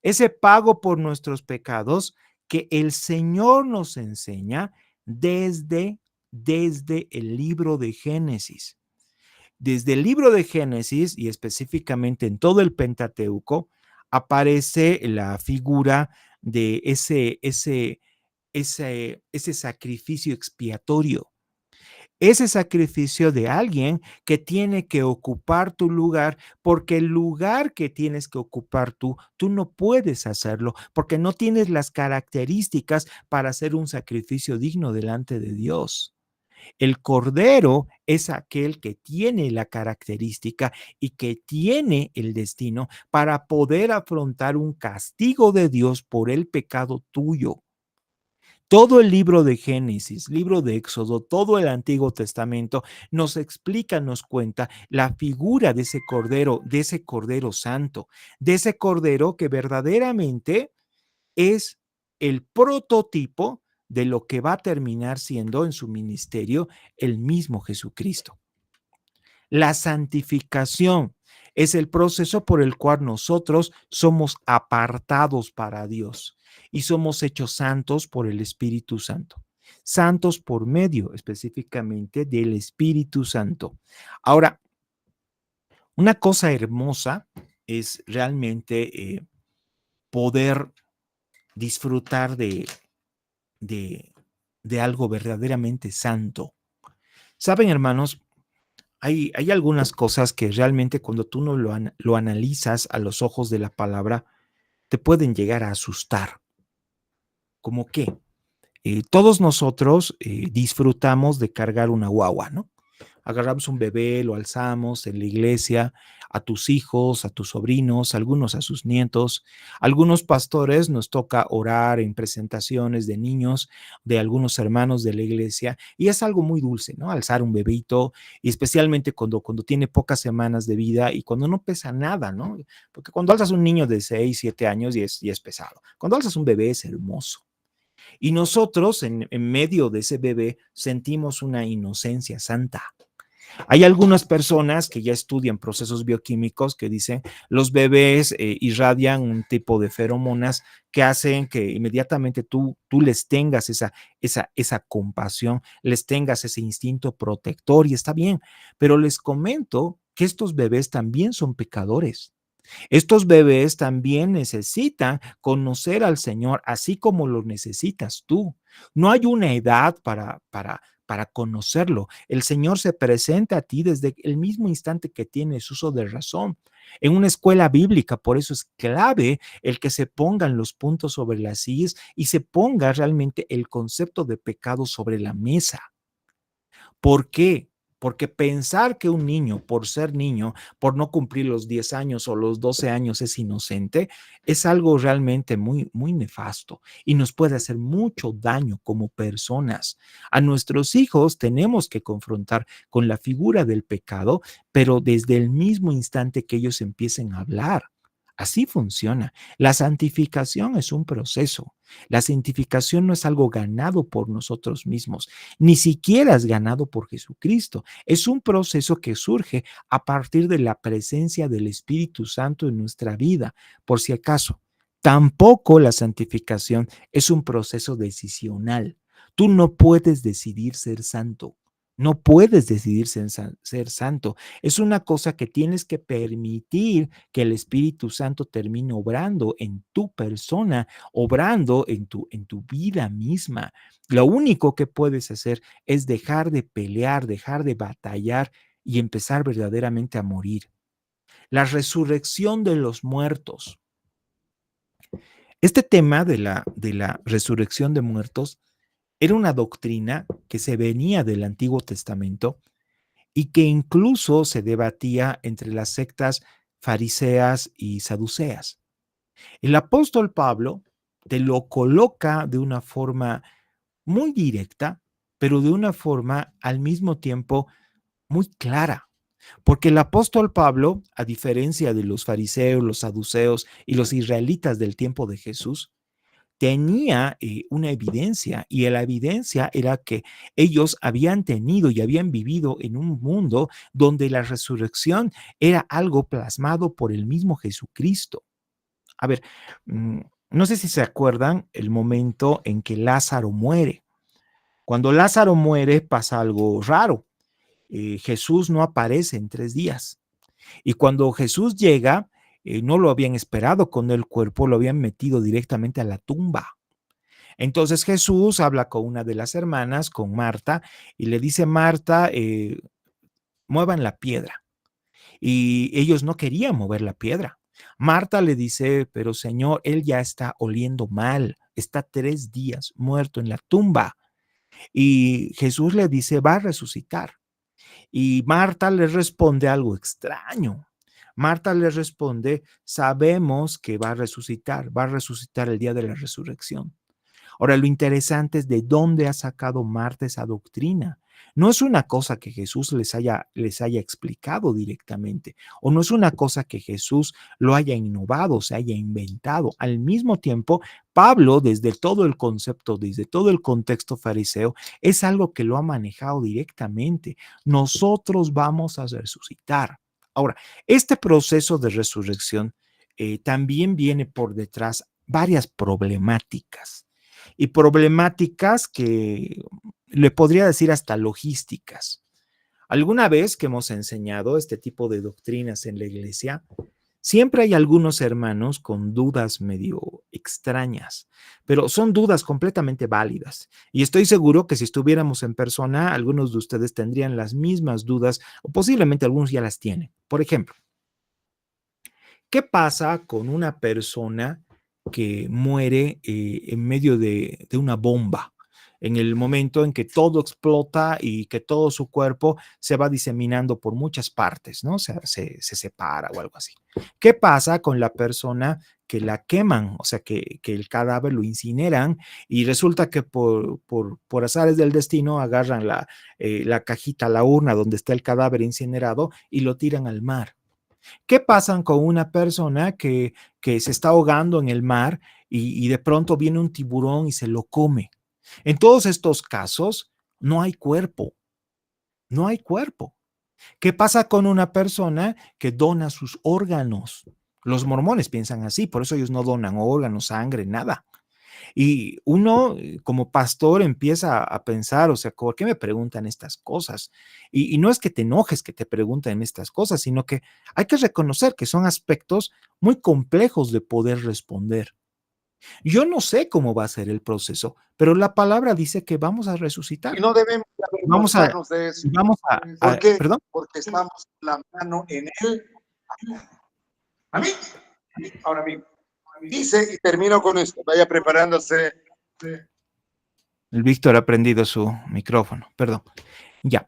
Ese pago por nuestros pecados que el Señor nos enseña desde el libro de Génesis. Desde el libro de Génesis y específicamente en todo el Pentateuco aparece la figura de ese sacrificio expiatorio, ese sacrificio de alguien que tiene que ocupar tu lugar, porque el lugar que tienes que ocupar tú no puedes hacerlo, porque no tienes las características para hacer un sacrificio digno delante de Dios. El cordero es aquel que tiene la característica y que tiene el destino para poder afrontar un castigo de Dios por el pecado tuyo. Todo el libro de Génesis, libro de Éxodo, todo el Antiguo Testamento nos explica, nos cuenta la figura de ese cordero santo, de ese cordero que verdaderamente es el prototipo de lo que va a terminar siendo en su ministerio el mismo Jesucristo. La santificación es el proceso por el cual nosotros somos apartados para Dios y somos hechos santos por el Espíritu Santo. Santos por medio específicamente del Espíritu Santo. Ahora, una cosa hermosa es realmente poder disfrutar de algo verdaderamente santo. Saben, hermanos, hay algunas cosas que realmente cuando tú no lo analizas a los ojos de la palabra, te pueden llegar a asustar. ¿Cómo qué? Todos nosotros disfrutamos de cargar una guagua, ¿no? Agarramos un bebé, lo alzamos en la iglesia, a tus hijos, a tus sobrinos, algunos a sus nietos. Algunos pastores nos toca orar en presentaciones de niños, de algunos hermanos de la iglesia, y es algo muy dulce, ¿no? Alzar un bebito, y especialmente cuando tiene pocas semanas de vida y cuando no pesa nada, ¿no? Porque cuando alzas un niño de 6, 7 años ya es pesado. Cuando alzas un bebé es hermoso. Y nosotros en medio de ese bebé sentimos una inocencia santa. Hay algunas personas que ya estudian procesos bioquímicos que dicen los bebés irradian un tipo de feromonas que hacen que inmediatamente tú les tengas esa compasión, les tengas ese instinto protector y está bien, pero les comento que estos bebés también son pecadores. Estos bebés también necesitan conocer al Señor, así como lo necesitas tú. No hay una edad para conocerlo. El Señor se presenta a ti desde el mismo instante que tienes uso de razón. En una escuela bíblica, por eso es clave el que se pongan los puntos sobre las sillas y se ponga realmente el concepto de pecado sobre la mesa. ¿Por qué? Porque pensar que un niño, por ser niño, por no cumplir los 10 años o los 12 años es inocente, es algo realmente muy, muy nefasto y nos puede hacer mucho daño como personas. A nuestros hijos tenemos que confrontar con la figura del pecado, pero desde el mismo instante que ellos empiecen a hablar. Así funciona. La santificación es un proceso. La santificación no es algo ganado por nosotros mismos, ni siquiera es ganado por Jesucristo. Es un proceso que surge a partir de la presencia del Espíritu Santo en nuestra vida. Por si acaso, tampoco la santificación es un proceso decisional. Tú no puedes decidir ser santo. No puedes decidir ser santo. Es una cosa que tienes que permitir que el Espíritu Santo termine obrando en tu persona, obrando en tu vida misma. Lo único que puedes hacer es dejar de pelear, dejar de batallar y empezar verdaderamente a morir. La resurrección de los muertos. Este tema de la resurrección de muertos era una doctrina que se venía del Antiguo Testamento y que incluso se debatía entre las sectas fariseas y saduceas. El apóstol Pablo te lo coloca de una forma muy directa, pero de una forma al mismo tiempo muy clara. Porque el apóstol Pablo, a diferencia de los fariseos, los saduceos y los israelitas del tiempo de Jesús, tenía una evidencia y la evidencia era que ellos habían tenido y habían vivido en un mundo donde la resurrección era algo plasmado por el mismo Jesucristo. A ver, no sé si se acuerdan el momento en que Lázaro muere. Cuando Lázaro muere pasa algo raro. Jesús no aparece en 3 días. Y cuando Jesús llega, no lo habían esperado con el cuerpo, lo habían metido directamente a la tumba. Entonces Jesús habla con una de las hermanas, con Marta, y le dice, Marta, muevan la piedra. Y ellos no querían mover la piedra. Marta le dice, pero Señor, él ya está oliendo mal, está 3 días muerto en la tumba. Y Jesús le dice, va a resucitar. Y Marta le responde algo extraño. Marta le responde, sabemos que va a resucitar el día de la resurrección. Ahora, lo interesante es de dónde ha sacado Marta esa doctrina. No es una cosa que Jesús les haya explicado directamente, o no es una cosa que Jesús lo haya innovado, se haya inventado. Al mismo tiempo, Pablo, desde todo el concepto, desde todo el contexto fariseo, es algo que lo ha manejado directamente. Nosotros vamos a resucitar. Ahora, este proceso de resurrección también viene por detrás varias problemáticas y problemáticas que le podría decir hasta logísticas. Alguna vez que hemos enseñado este tipo de doctrinas en la iglesia, siempre hay algunos hermanos con dudas medio extrañas, pero son dudas completamente válidas. Y estoy seguro que si estuviéramos en persona, algunos de ustedes tendrían las mismas dudas o posiblemente algunos ya las tienen. Por ejemplo, ¿qué pasa con una persona que muere en medio de una bomba? En el momento en que todo explota y que todo su cuerpo se va diseminando por muchas partes, ¿no? Se separa o algo así. ¿Qué pasa con la persona que la queman? O sea, que el cadáver lo incineran y resulta que por azares del destino agarran la cajita, la urna donde está el cadáver incinerado y lo tiran al mar. ¿Qué pasa con una persona que se está ahogando en el mar y de pronto viene un tiburón y se lo come? En todos estos casos no hay cuerpo, no hay cuerpo. ¿Qué pasa con una persona que dona sus órganos? Los mormones piensan así, por eso ellos no donan órganos, sangre, nada. Y uno como pastor empieza a pensar, o sea, ¿por qué me preguntan estas cosas? Y no es que te enojes que te pregunten estas cosas, sino que hay que reconocer que son aspectos muy complejos de poder responder. Yo no sé cómo va a ser el proceso, pero la palabra dice que vamos a Y resucitar. no debemos Vamos a, avergonzarnos de eso. vamos ¿Por qué? perdón. Porque estamos la mano en él. A mí, ahora mismo. Dice, y termino con esto, vaya preparándose. El Víctor ha prendido su micrófono, perdón. Ya.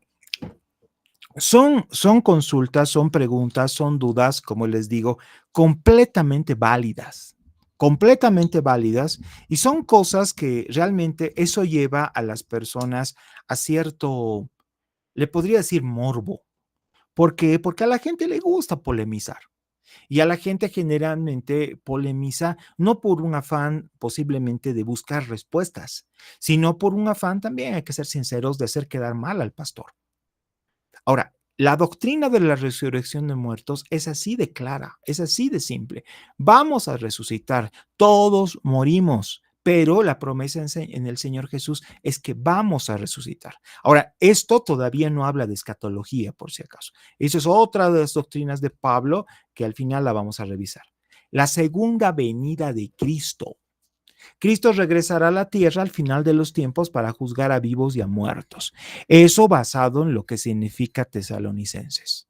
Son consultas, son preguntas, son dudas, como les digo, completamente válidas, y son cosas que realmente eso lleva a las personas a cierto, le podría decir morbo. ¿Por qué? Porque a la gente le gusta polemizar. Y a la gente generalmente polemiza no por un afán posiblemente de buscar respuestas, sino por un afán también, hay que ser sinceros, de hacer quedar mal al pastor. Ahora, la doctrina de la resurrección de muertos es así de clara, es así de simple. Vamos a resucitar, todos morimos, pero la promesa en el Señor Jesús es que vamos a resucitar. Ahora, esto todavía no habla de escatología, por si acaso. Eso es otra de las doctrinas de Pablo que al final la vamos a revisar. La segunda venida de Cristo. Cristo regresará a la tierra al final de los tiempos para juzgar a vivos y a muertos. Eso basado en lo que significa Tesalonicenses.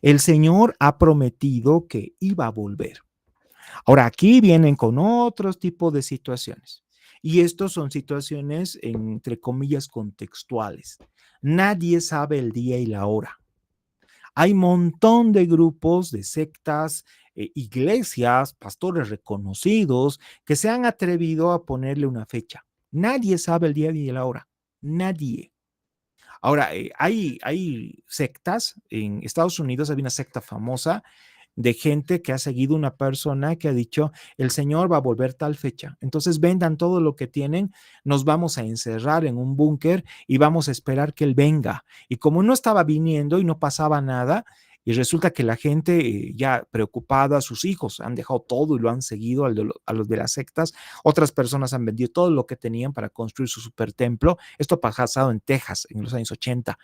El Señor ha prometido que iba a volver. Ahora, aquí vienen con otros tipos de situaciones. Y estos son situaciones, entre comillas, contextuales. Nadie sabe el día y la hora. Hay un montón de grupos, de sectas, iglesias, pastores reconocidos que se han atrevido a ponerle una fecha. Nadie sabe el día y la hora. Nadie. Ahora, hay sectas. En Estados Unidos hay una secta famosa de gente que ha seguido una persona que ha dicho, el Señor va a volver tal fecha. Entonces vendan todo lo que tienen, nos vamos a encerrar en un búnker y vamos a esperar que Él venga. Y como no estaba viniendo y no pasaba nada, y resulta que la gente ya preocupada, sus hijos han dejado todo y lo han seguido a los de las sectas, otras personas han vendido todo lo que tenían para construir su super templo. Esto ha pasado en Texas en los años 80.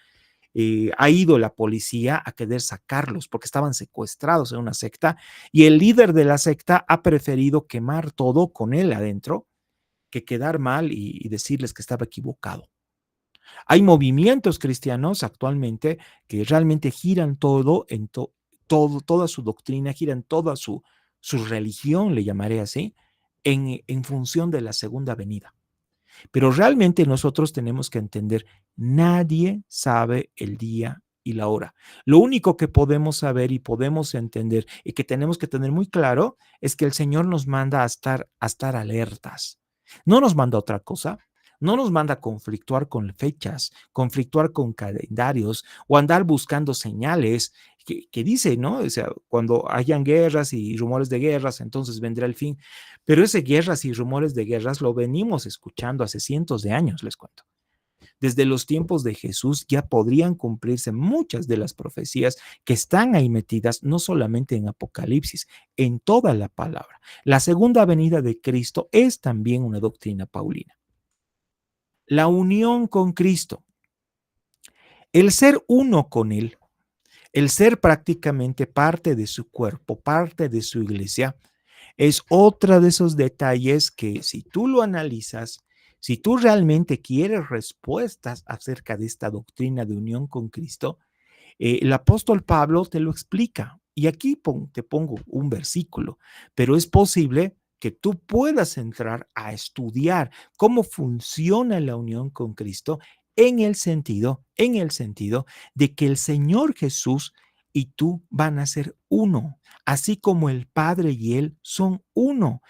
Ha ido la policía a querer sacarlos porque estaban secuestrados en una secta y el líder de la secta ha preferido quemar todo con él adentro que quedar mal y decirles que estaba equivocado. Hay movimientos cristianos actualmente que realmente giran todo, toda su doctrina, giran toda su religión, le llamaré así, en función de la segunda venida. Pero realmente nosotros tenemos que entender, nadie sabe el día y la hora. Lo único que podemos saber y podemos entender y que tenemos que tener muy claro es que el Señor nos manda a estar alertas. No nos manda otra cosa. No nos manda a conflictuar con fechas, conflictuar con calendarios o andar buscando señales que dice, ¿no? O sea, cuando hayan guerras y rumores de guerras, entonces vendrá el fin. Pero ese guerras y rumores de guerras lo venimos escuchando hace cientos de años, les cuento. Desde los tiempos de Jesús ya podrían cumplirse muchas de las profecías que están ahí metidas, no solamente en Apocalipsis, en toda la palabra. La segunda venida de Cristo es también una doctrina paulina. La unión con Cristo, el ser uno con Él, el ser prácticamente parte de su cuerpo, parte de su iglesia, es otra de esos detalles que si tú lo analizas, si tú realmente quieres respuestas acerca de esta doctrina de unión con Cristo, el apóstol Pablo te lo explica. Y aquí te pongo un versículo, pero es posible que tú puedas entrar a estudiar cómo funciona la unión con Cristo en el sentido de que el Señor Jesús y tú van a ser uno, así como el Padre y Él son uno.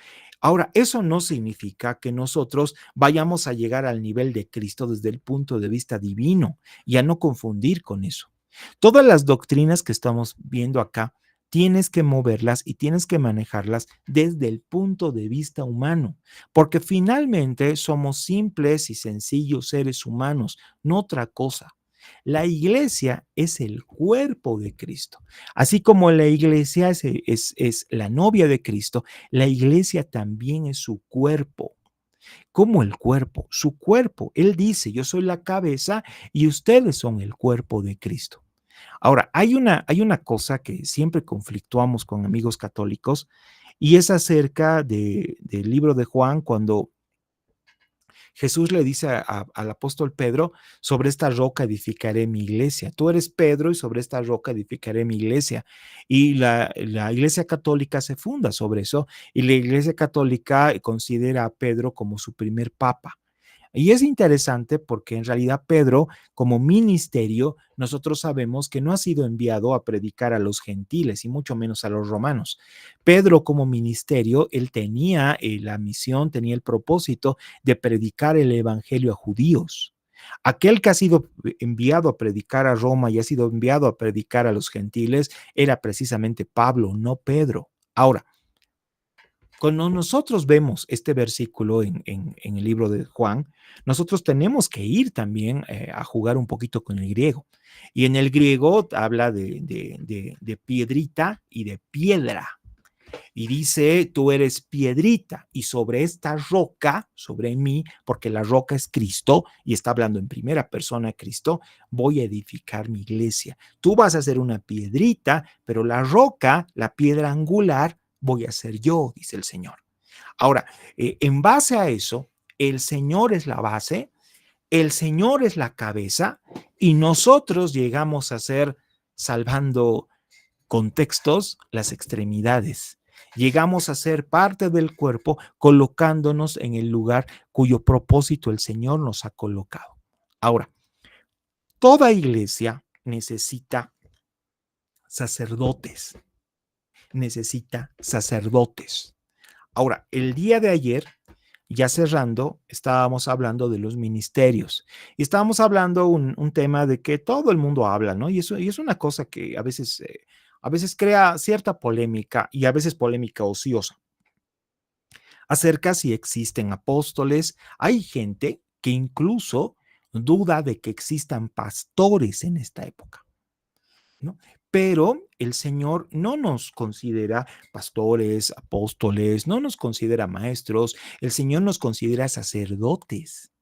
Ahora, eso no significa que nosotros vayamos a llegar al nivel de Cristo desde el punto de vista divino y a no confundir con eso. Todas las doctrinas que estamos viendo acá, tienes que moverlas y tienes que manejarlas desde el punto de vista humano, porque finalmente somos simples y sencillos seres humanos, no otra cosa. La iglesia es el cuerpo de Cristo. Así como la iglesia es la novia de Cristo, la iglesia también es su cuerpo. Como el cuerpo, su cuerpo. Él dice, yo soy la cabeza y ustedes son el cuerpo de Cristo. Ahora, hay una cosa que siempre conflictuamos con amigos católicos y es acerca del libro de Juan, cuando Jesús le dice al apóstol Pedro, sobre esta roca edificaré mi iglesia. Tú eres Pedro y sobre esta roca edificaré mi iglesia. Y la iglesia católica se funda sobre eso, y la iglesia católica considera a Pedro como su primer papa. Y es interesante porque en realidad Pedro, como ministerio, nosotros sabemos que no ha sido enviado a predicar a los gentiles y mucho menos a los romanos. Pedro, como ministerio, él tenía la misión, tenía el propósito de predicar el evangelio a judíos. Aquel que ha sido enviado a predicar a Roma y ha sido enviado a predicar a los gentiles era precisamente Pablo, no Pedro. Ahora, cuando nosotros vemos este versículo en el libro de Juan, nosotros tenemos que ir también a jugar un poquito con el griego. Y en el griego habla de piedrita y de piedra. Y dice, tú eres piedrita y sobre esta roca, sobre mí, porque la roca es Cristo y está hablando en primera persona Cristo, voy a edificar mi iglesia. Tú vas a ser una piedrita, pero la roca, la piedra angular, voy a ser yo, dice el Señor. Ahora, en base a eso, el Señor es la base, el Señor es la cabeza y nosotros llegamos a ser, salvando contextos, las extremidades. Llegamos a ser parte del cuerpo colocándonos en el lugar cuyo propósito el Señor nos ha colocado. Ahora, toda iglesia necesita sacerdotes. Necesita sacerdotes. Ahora, el día de ayer, ya cerrando, estábamos hablando de los ministerios y estábamos hablando un tema de que todo el mundo habla, ¿no? Y es una cosa que a veces crea cierta polémica y a veces polémica ociosa acerca si existen apóstoles. Hay gente que incluso duda de que existan pastores en esta época, ¿no? Pero el Señor no nos considera pastores, apóstoles, no nos considera maestros, el Señor nos considera sacerdotes.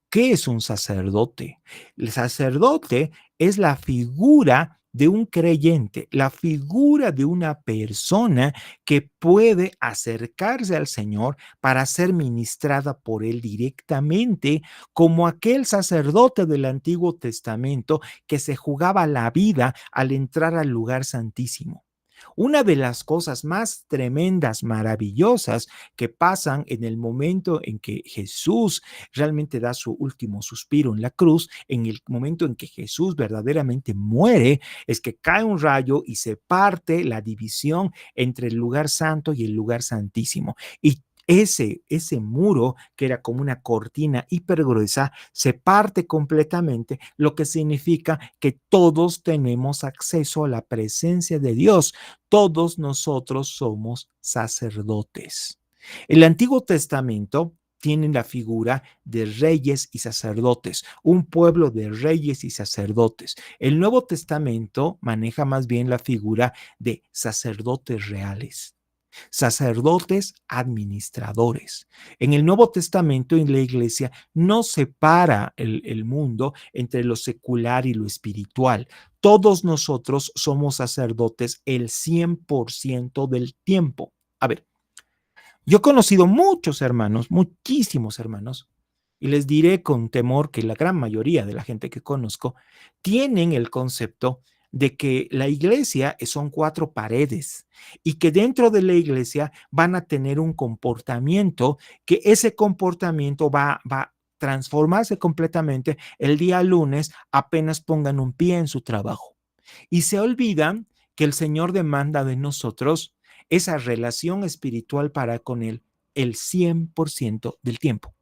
¿Qué es un sacerdote? El sacerdote es la figura de un creyente, la figura de una persona que puede acercarse al Señor para ser ministrada por Él directamente, como aquel sacerdote del Antiguo Testamento que se jugaba la vida al entrar al lugar santísimo. Una de las cosas más tremendas, maravillosas que pasan en el momento en que Jesús realmente da su último suspiro en la cruz, en el momento en que Jesús verdaderamente muere, es que cae un rayo y se parte la división entre el lugar santo y el lugar santísimo. Y ese muro, que era como una cortina hipergruesa, se parte completamente, lo que significa que todos tenemos acceso a la presencia de Dios. Todos nosotros somos sacerdotes. El Antiguo Testamento tiene la figura de reyes y sacerdotes, un pueblo de reyes y sacerdotes. El Nuevo Testamento maneja más bien la figura de sacerdotes reales. Sacerdotes administradores. En el Nuevo Testamento, en la iglesia, no separa el mundo entre lo secular y lo espiritual. Todos nosotros somos sacerdotes el 100% del tiempo. A ver, yo he conocido muchos hermanos, muchísimos hermanos, y les diré con temor que la gran mayoría de la gente que conozco tienen el concepto de que la iglesia son 4 paredes y que dentro de la iglesia van a tener un comportamiento, que ese comportamiento va a transformarse completamente el día lunes apenas pongan un pie en su trabajo. Y se olvidan que el Señor demanda de nosotros esa relación espiritual para con Él el 100% del tiempo.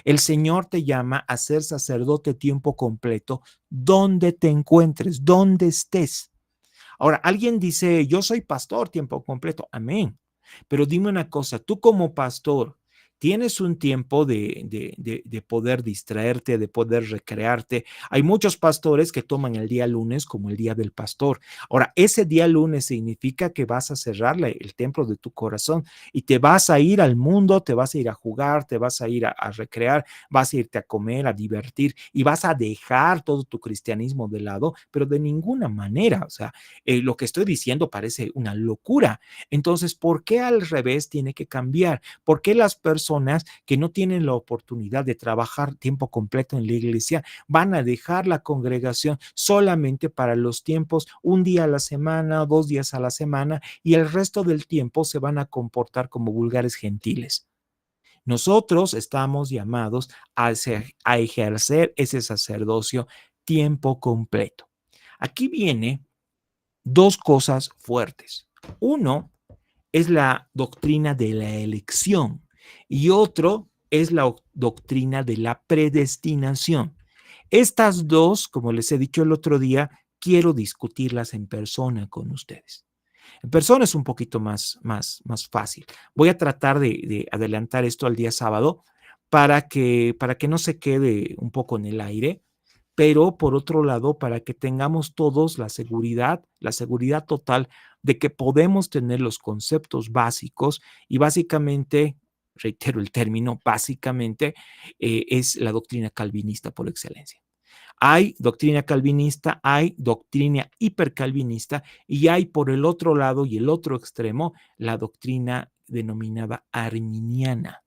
El Señor te llama a ser sacerdote tiempo completo donde te encuentres, donde estés. Ahora, alguien dice, yo soy pastor tiempo completo. Amén. Pero dime una cosa, tú como pastor, tienes un tiempo de poder distraerte, de poder recrearte. Hay muchos pastores que toman el día lunes como el día del pastor. Ahora, ese día lunes significa que vas a cerrarle el templo de tu corazón y te vas a ir al mundo, te vas a ir a jugar, te vas a ir a recrear, vas a irte a comer, a divertir y vas a dejar todo tu cristianismo de lado, pero de ninguna manera. O sea, lo que estoy diciendo parece una locura. Entonces, ¿por qué al revés tiene que cambiar? ¿Por qué las personas que no tienen la oportunidad de trabajar tiempo completo en la iglesia van a dejar la congregación solamente para los tiempos, un día a la semana, 2 días a la semana, y el resto del tiempo se van a comportar como vulgares gentiles? Nosotros estamos llamados a ejercer ese sacerdocio tiempo completo. Aquí viene dos cosas fuertes. Uno es la doctrina de la elección y otro es la doctrina de la predestinación. Estas dos, como les he dicho el otro día, quiero discutirlas en persona con ustedes. En persona es un poquito más fácil. Voy a tratar de adelantar esto al día sábado para que no se quede un poco en el aire, pero por otro lado, para que tengamos todos la seguridad total de que podemos tener los conceptos básicos y básicamente, reitero el término, básicamente es la doctrina calvinista por excelencia. Hay doctrina calvinista, hay doctrina hipercalvinista y hay por el otro lado y el otro extremo la doctrina denominada arminiana.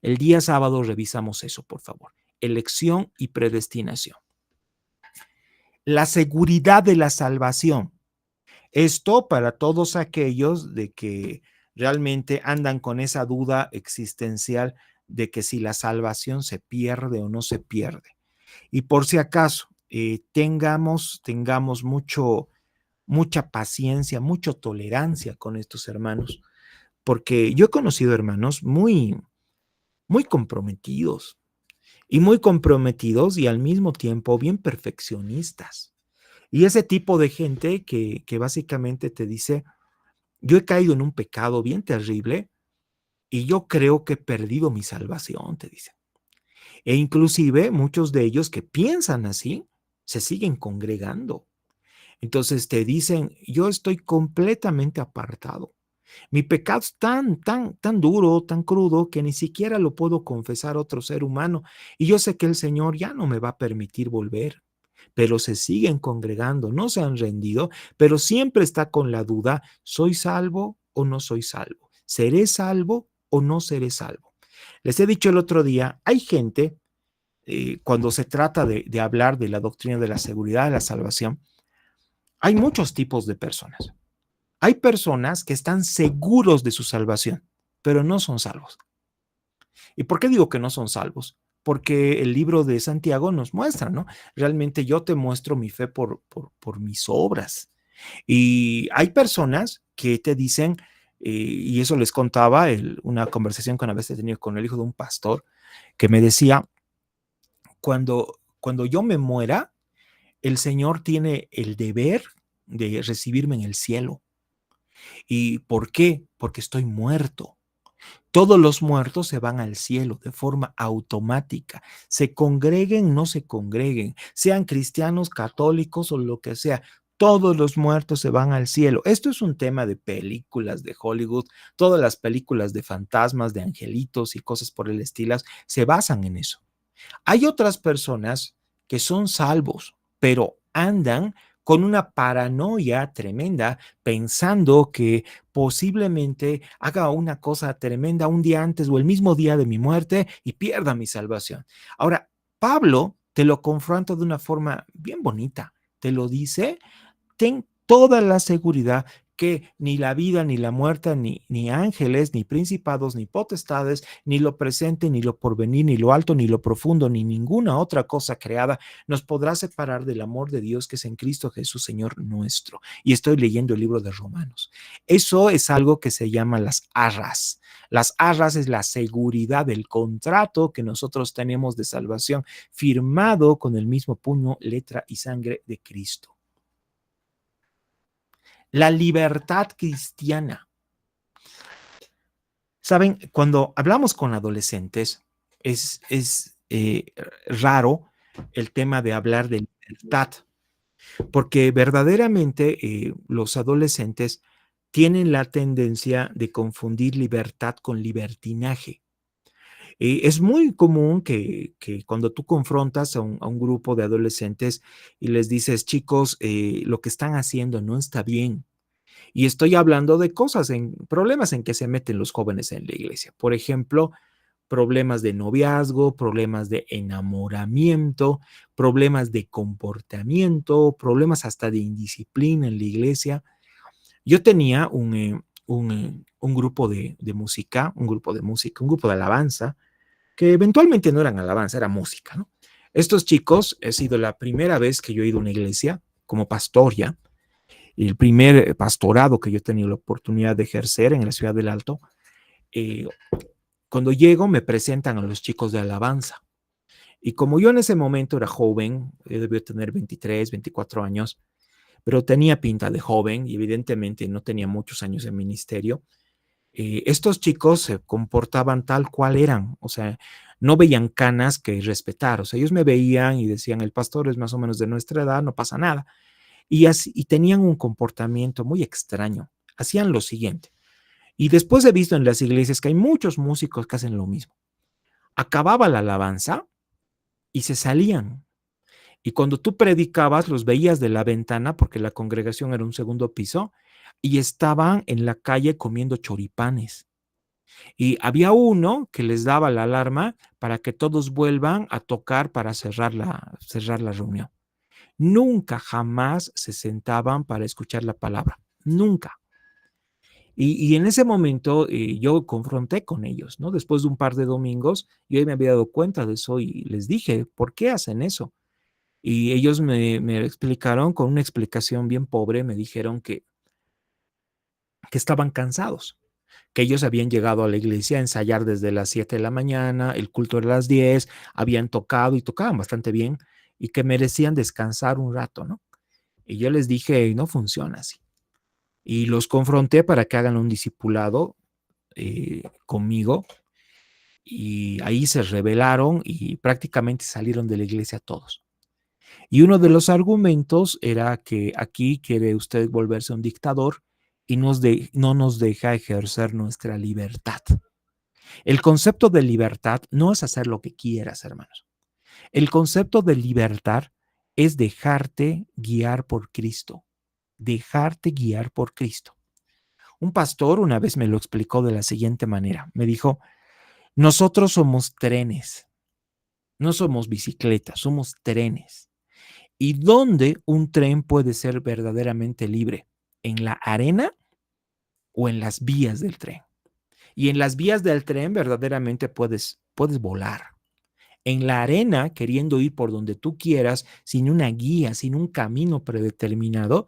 El día sábado revisamos eso, por favor. Elección y predestinación. La seguridad de la salvación. Esto para todos aquellos de que realmente andan con esa duda existencial de que si la salvación se pierde o no se pierde. Y por si acaso, tengamos mucha paciencia, mucha tolerancia con estos hermanos, porque yo he conocido hermanos muy comprometidos y al mismo tiempo bien perfeccionistas. Y ese tipo de gente que básicamente te dice, yo he caído en un pecado bien terrible y yo creo que he perdido mi salvación, te dicen. E inclusive muchos de ellos que piensan así, se siguen congregando. Entonces te dicen, yo estoy completamente apartado. Mi pecado es tan duro, tan crudo, que ni siquiera lo puedo confesar a otro ser humano. Y yo sé que el Señor ya no me va a permitir volver. Pero se siguen congregando, no se han rendido, pero siempre está con la duda, ¿soy salvo o no soy salvo? ¿Seré salvo o no seré salvo? Les he dicho el otro día, hay gente, cuando se trata de hablar de la doctrina de la seguridad de la salvación, hay muchos tipos de personas. Hay personas que están seguros de su salvación, pero no son salvos. ¿Y por qué digo que no son salvos? Porque el libro de Santiago nos muestra, ¿no? Realmente yo te muestro mi fe por mis obras. Y hay personas que te dicen, y eso les contaba una conversación que una vez he tenido con el hijo de un pastor, que me decía, cuando yo me muera, el Señor tiene el deber de recibirme en el cielo. ¿Y por qué? Porque estoy muerto. Todos los muertos se van al cielo de forma automática. Se congreguen, no se congreguen, sean cristianos, católicos o lo que sea. Todos los muertos se van al cielo. Esto es un tema de películas de Hollywood. Todas las películas de fantasmas, de angelitos y cosas por el estilo se basan en eso. Hay otras personas que son salvos, pero andan con una paranoia tremenda, pensando que posiblemente haga una cosa tremenda un día antes o el mismo día de mi muerte y pierda mi salvación. Ahora, Pablo te lo confronta de una forma bien bonita. Te lo dice, ten toda la seguridad que ni la vida, ni la muerte, ni ángeles, ni principados, ni potestades, ni lo presente, ni lo porvenir, ni lo alto, ni lo profundo, ni ninguna otra cosa creada nos podrá separar del amor de Dios que es en Cristo Jesús, Señor nuestro. Y estoy leyendo el libro de Romanos. Eso es algo que se llama las arras. Las arras es la seguridad del contrato que nosotros tenemos de salvación, firmado con el mismo puño, letra y sangre de Cristo. La libertad cristiana. Saben, cuando hablamos con adolescentes, es raro el tema de hablar de libertad, porque verdaderamente los adolescentes tienen la tendencia de confundir libertad con libertinaje. Es muy común que cuando tú confrontas a un grupo de adolescentes y les dices, chicos, lo que están haciendo no está bien. Y estoy hablando de cosas, problemas en que se meten los jóvenes en la iglesia. Por ejemplo, problemas de noviazgo, problemas de enamoramiento, problemas de comportamiento, problemas hasta de indisciplina en la iglesia. Yo tenía un grupo de música, un grupo de alabanza, que eventualmente no eran alabanza, era música, ¿no? Estos chicos, ha sido la primera vez que yo he ido a una iglesia como pastor ya, y el primer pastorado que yo he tenido la oportunidad de ejercer en la ciudad del Alto. Cuando llego me presentan a los chicos de alabanza. Y como yo en ese momento era joven, yo debía tener 23, 24 años, pero tenía pinta de joven y evidentemente no tenía muchos años en ministerio, estos chicos se comportaban tal cual eran, o sea, no veían canas que respetar, o sea, ellos me veían y decían, el pastor es más o menos de nuestra edad, no pasa nada. Y tenían un comportamiento muy extraño. Hacían lo siguiente. Y después he visto en las iglesias que hay muchos músicos que hacen lo mismo. Acababa la alabanza y se salían. Y cuando tú predicabas, los veías de la ventana, porque la congregación era un segundo piso, y estaban en la calle comiendo choripanes. Y había uno que les daba la alarma para que todos vuelvan a tocar para cerrar la reunión. Nunca, jamás se sentaban para escuchar la palabra. Nunca. Y en ese momento yo confronté con ellos, ¿no? Después de un par de domingos, yo me había dado cuenta de eso y les dije, ¿por qué hacen eso? Y ellos me explicaron con una explicación bien pobre, me dijeron que estaban cansados, que ellos habían llegado a la iglesia a ensayar desde las 7 de la mañana, el culto era a las 10, habían tocado y tocaban bastante bien y que merecían descansar un rato, ¿no? Y yo les dije, no funciona así. Y los confronté para que hagan un discipulado conmigo y ahí se rebelaron y prácticamente salieron de la iglesia todos. Y uno de los argumentos era que aquí quiere usted volverse un dictador y no nos deja ejercer nuestra libertad. El concepto de libertad no es hacer lo que quieras, hermanos. El concepto de libertad es dejarte guiar por Cristo. Dejarte guiar por Cristo. Un pastor una vez me lo explicó de la siguiente manera. Me dijo, nosotros somos trenes, no somos bicicletas, somos trenes. ¿Y dónde un tren puede ser verdaderamente libre? ¿En la arena o en las vías del tren? Y en las vías del tren verdaderamente puedes volar. En la arena, queriendo ir por donde tú quieras, sin una guía, sin un camino predeterminado,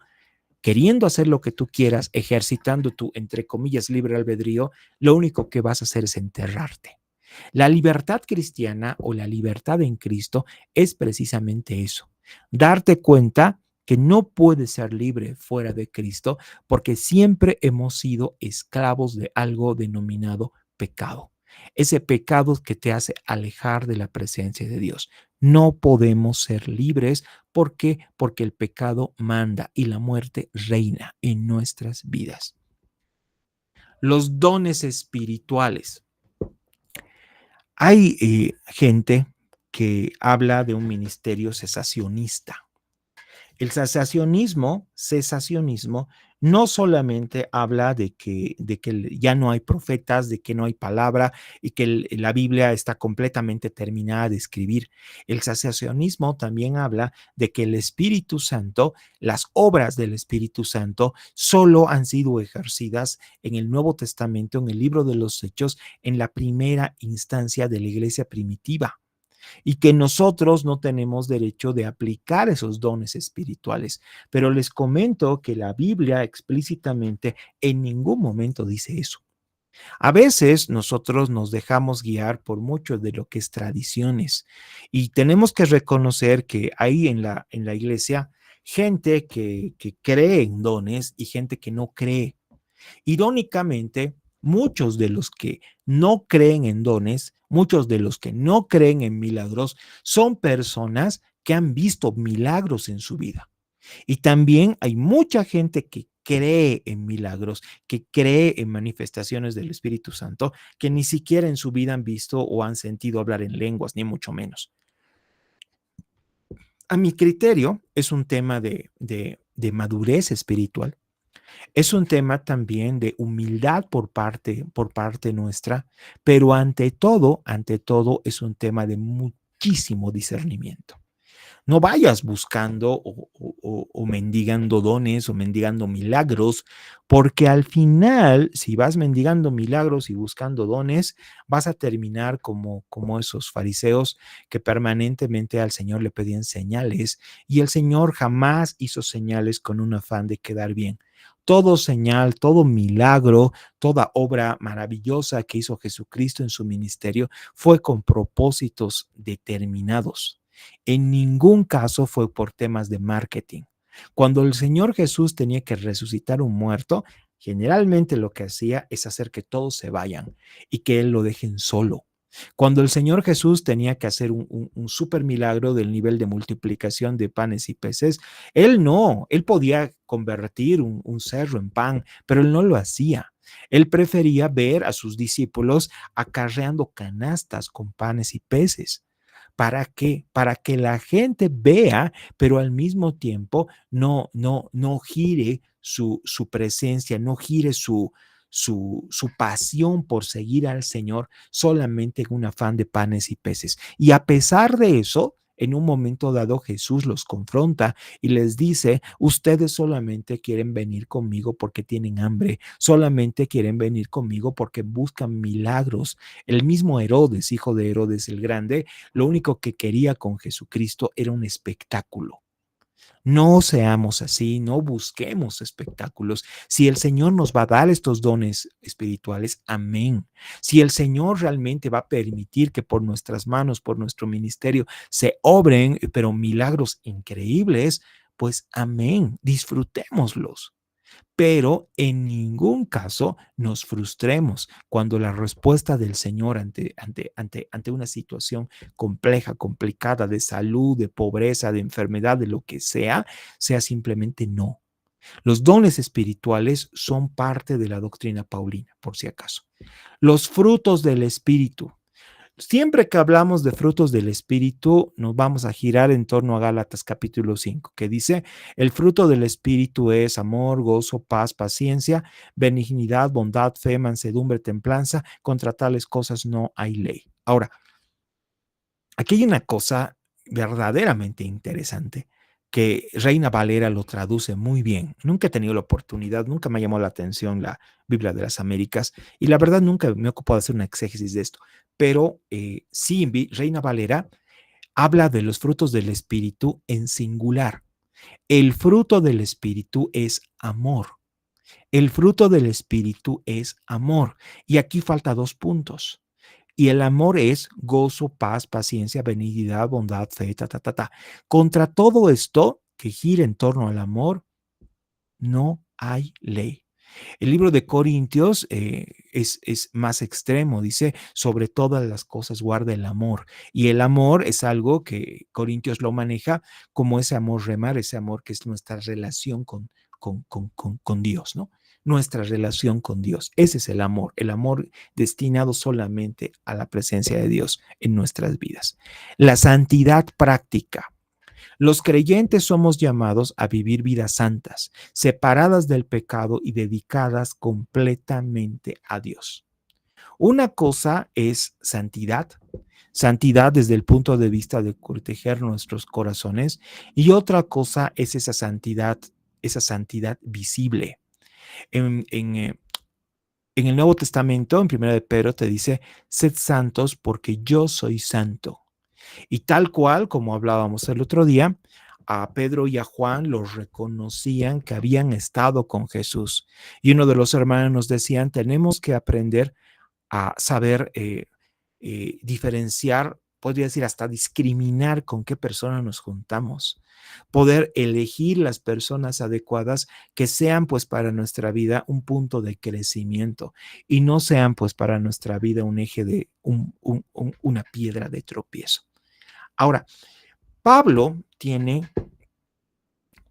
queriendo hacer lo que tú quieras, ejercitando tu, entre comillas, libre albedrío, lo único que vas a hacer es enterrarte. La libertad cristiana o la libertad en Cristo es precisamente eso. Darte cuenta que no puedes ser libre fuera de Cristo porque siempre hemos sido esclavos de algo denominado pecado. Ese pecado que te hace alejar de la presencia de Dios. No podemos ser libres. ¿Por qué? Porque el pecado manda y la muerte reina en nuestras vidas. Los dones espirituales. Hay gente que habla de un ministerio cesacionista. El cesacionismo no solamente habla de que ya no hay profetas, de que no hay palabra y que la Biblia está completamente terminada de escribir. El cesacionismo también habla de que el Espíritu Santo, las obras del Espíritu Santo, solo han sido ejercidas en el Nuevo Testamento, en el libro de los Hechos, en la primera instancia de la iglesia primitiva. Y que nosotros no tenemos derecho de aplicar esos dones espirituales. Pero les comento que la Biblia explícitamente en ningún momento dice eso. A veces nosotros nos dejamos guiar por mucho de lo que es tradiciones y tenemos que reconocer que hay en la iglesia gente que cree en dones y gente que no cree. Irónicamente, muchos de los que no creen en dones, muchos de los que no creen en milagros, son personas que han visto milagros en su vida. Y también hay mucha gente que cree en milagros, que cree en manifestaciones del Espíritu Santo, que ni siquiera en su vida han visto o han sentido hablar en lenguas, ni mucho menos. A mi criterio, es un tema de madurez espiritual. Es un tema también de humildad por parte nuestra, pero ante todo es un tema de muchísimo discernimiento. No vayas buscando o mendigando dones o mendigando milagros, porque al final, si vas mendigando milagros y buscando dones, vas a terminar como esos fariseos que permanentemente al Señor le pedían señales, y el Señor jamás hizo señales con un afán de quedar bien. Todo señal, todo milagro, toda obra maravillosa que hizo Jesucristo en su ministerio fue con propósitos determinados. En ningún caso fue por temas de marketing. Cuando el Señor Jesús tenía que resucitar un muerto, generalmente lo que hacía es hacer que todos se vayan y que Él lo dejen solo. Cuando el Señor Jesús tenía que hacer un súper milagro del nivel de multiplicación de panes y peces, Él podía convertir un cerro en pan, pero Él no lo hacía. Él prefería ver a sus discípulos acarreando canastas con panes y peces. ¿Para qué? Para que la gente vea, pero al mismo tiempo no gire su presencia, no gire su pasión por seguir al Señor solamente en un afán de panes y peces. Y a pesar de eso, en un momento dado Jesús los confronta y les dice: ustedes solamente quieren venir conmigo porque tienen hambre, solamente quieren venir conmigo porque buscan milagros. El mismo Herodes, hijo de Herodes el Grande, lo único que quería con Jesucristo era un espectáculo. No seamos así, no busquemos espectáculos. Si el Señor nos va a dar estos dones espirituales, amén. Si el Señor realmente va a permitir que por nuestras manos, por nuestro ministerio, se obren, pero milagros increíbles, pues amén, disfrutémoslos. Pero en ningún caso nos frustremos cuando la respuesta del Señor ante una situación compleja, complicada, de salud, de pobreza, de enfermedad, de lo que sea simplemente no. Los dones espirituales son parte de la doctrina paulina, por si acaso. Los frutos del Espíritu. Siempre que hablamos de frutos del Espíritu, nos vamos a girar en torno a Gálatas capítulo 5, que dice: el fruto del Espíritu es amor, gozo, paz, paciencia, benignidad, bondad, fe, mansedumbre, templanza. Contra tales cosas no hay ley. Ahora, aquí hay una cosa verdaderamente interesante que Reina Valera lo traduce muy bien. Nunca he tenido la oportunidad, nunca me llamó la atención la Biblia de las Américas, y la verdad nunca me he ocupado de hacer una exégesis de esto, pero sí, Reina Valera habla de los frutos del Espíritu en singular. El fruto del Espíritu es amor. El fruto del Espíritu es amor. Y aquí falta 2 puntos. Y el amor es gozo, paz, paciencia, benignidad, bondad, fe, Contra todo esto que gira en torno al amor, no hay ley. El libro de Corintios es más extremo, dice: sobre todas las cosas guarda el amor. Y el amor es algo que Corintios lo maneja como ese amor remar, ese amor que es nuestra relación con Dios, ¿no? Nuestra relación con Dios. Ese es el amor destinado solamente a la presencia de Dios en nuestras vidas. La santidad práctica. Los creyentes somos llamados a vivir vidas santas, separadas del pecado y dedicadas completamente a Dios. Una cosa es santidad desde el punto de vista de proteger nuestros corazones, y otra cosa es esa santidad visible. En el Nuevo Testamento, en 1 de Pedro, te dice: sed santos porque yo soy santo. Y tal cual, como hablábamos el otro día, a Pedro y a Juan los reconocían que habían estado con Jesús. Y uno de los hermanos nos decían: tenemos que aprender a saber diferenciar podría decir hasta discriminar con qué persona nos juntamos, poder elegir las personas adecuadas que sean pues para nuestra vida un punto de crecimiento y no sean pues para nuestra vida un eje de una piedra de tropiezo. Ahora, Pablo tiene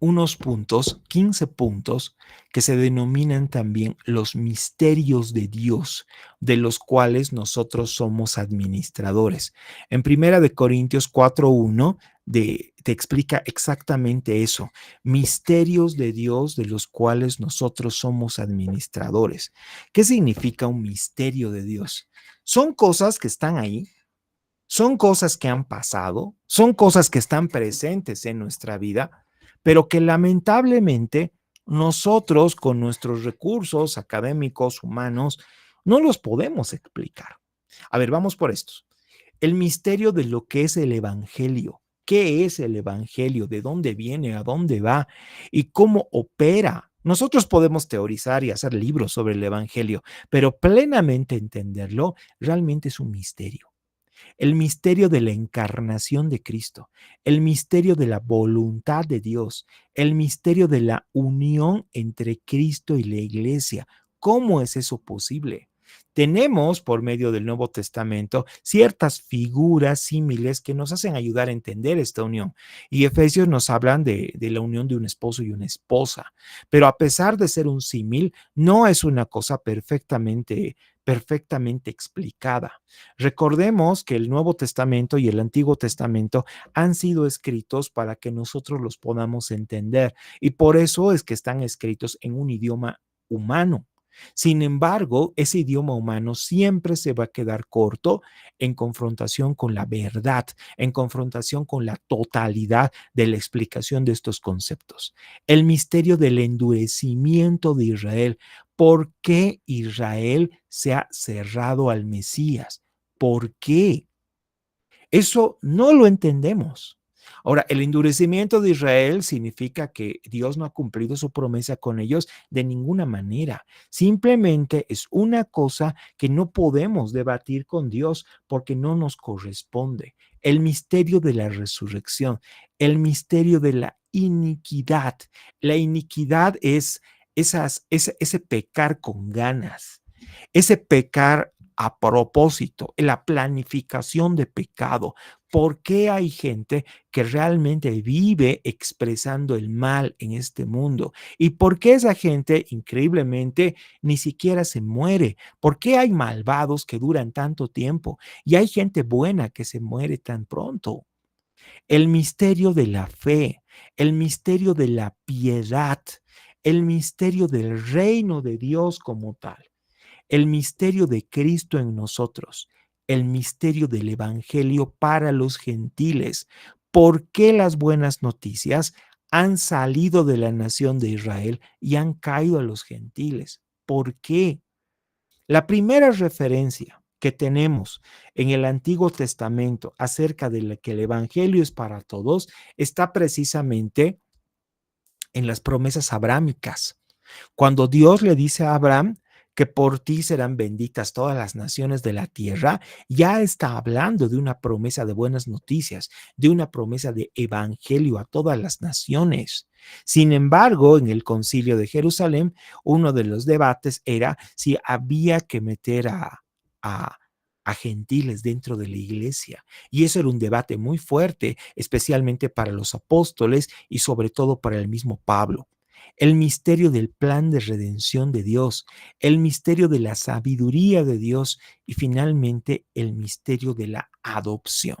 unos puntos, 15 puntos, que se denominan también los misterios de Dios, de los cuales nosotros somos administradores. En 1 Corintios 4:1 te explica exactamente eso, misterios de Dios de los cuales nosotros somos administradores. ¿Qué significa un misterio de Dios? Son cosas que están ahí, son cosas que han pasado, son cosas que están presentes en nuestra vida, pero que lamentablemente nosotros con nuestros recursos académicos, humanos, no los podemos explicar. A ver, vamos por estos. El misterio de lo que es el Evangelio. ¿Qué es el Evangelio? ¿De dónde viene? ¿A dónde va? ¿Y cómo opera? Nosotros podemos teorizar y hacer libros sobre el Evangelio, pero plenamente entenderlo realmente es un misterio. El misterio de la encarnación de Cristo, el misterio de la voluntad de Dios, el misterio de la unión entre Cristo y la iglesia. ¿Cómo es eso posible? Tenemos por medio del Nuevo Testamento ciertas figuras símiles que nos hacen ayudar a entender esta unión. Y Efesios nos hablan de la unión de un esposo y una esposa. Pero a pesar de ser un símil, no es una cosa perfectamente explicada. Recordemos que el Nuevo Testamento y el Antiguo Testamento han sido escritos para que nosotros los podamos entender y por eso es que están escritos en un idioma humano. Sin embargo, ese idioma humano siempre se va a quedar corto en confrontación con la verdad, en confrontación con la totalidad de la explicación de estos conceptos. El misterio del endurecimiento de Israel. ¿Por qué Israel se ha cerrado al Mesías? ¿Por qué? Eso no lo entendemos. Ahora, el endurecimiento de Israel significa que Dios no ha cumplido su promesa con ellos de ninguna manera. Simplemente es una cosa que no podemos debatir con Dios porque no nos corresponde. El misterio de la resurrección, el misterio de la iniquidad. La iniquidad es ese pecar con ganas, ese pecar a propósito, la planificación de pecado. ¿Por qué hay gente que realmente vive expresando el mal en este mundo? ¿Y por qué esa gente increíblemente ni siquiera se muere? ¿Por qué hay malvados que duran tanto tiempo y hay gente buena que se muere tan pronto? El misterio de la fe, el misterio de la piedad, el misterio del reino de Dios como tal, el misterio de Cristo en nosotros, el misterio del Evangelio para los gentiles. ¿Por qué las buenas noticias han salido de la nación de Israel y han caído a los gentiles? ¿Por qué? La primera referencia que tenemos en el Antiguo Testamento acerca de que el Evangelio es para todos está precisamente en las promesas abrámicas. Cuando Dios le dice a Abraham que por ti serán benditas todas las naciones de la tierra, ya está hablando de una promesa de buenas noticias, de una promesa de evangelio a todas las naciones. Sin embargo, en el Concilio de Jerusalén, uno de los debates era si había que meter a gentiles dentro de la iglesia. Y eso era un debate muy fuerte, especialmente para los apóstoles y sobre todo para el mismo Pablo. El misterio del plan de redención de Dios, el misterio de la sabiduría de Dios y finalmente el misterio de la adopción.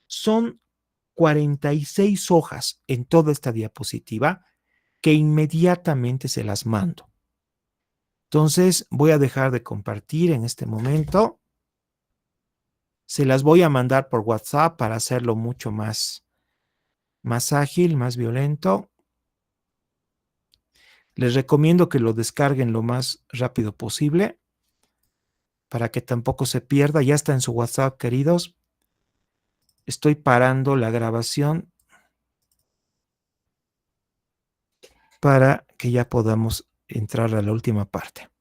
Son 46 hojas en toda esta diapositiva que inmediatamente se las mando. Entonces voy a dejar de compartir en este momento. Se las voy a mandar por WhatsApp para hacerlo mucho más ágil, más violento. Les recomiendo que lo descarguen lo más rápido posible para que tampoco se pierda. Ya está en su WhatsApp, queridos. Estoy parando la grabación para que ya podamos entrar a la última parte.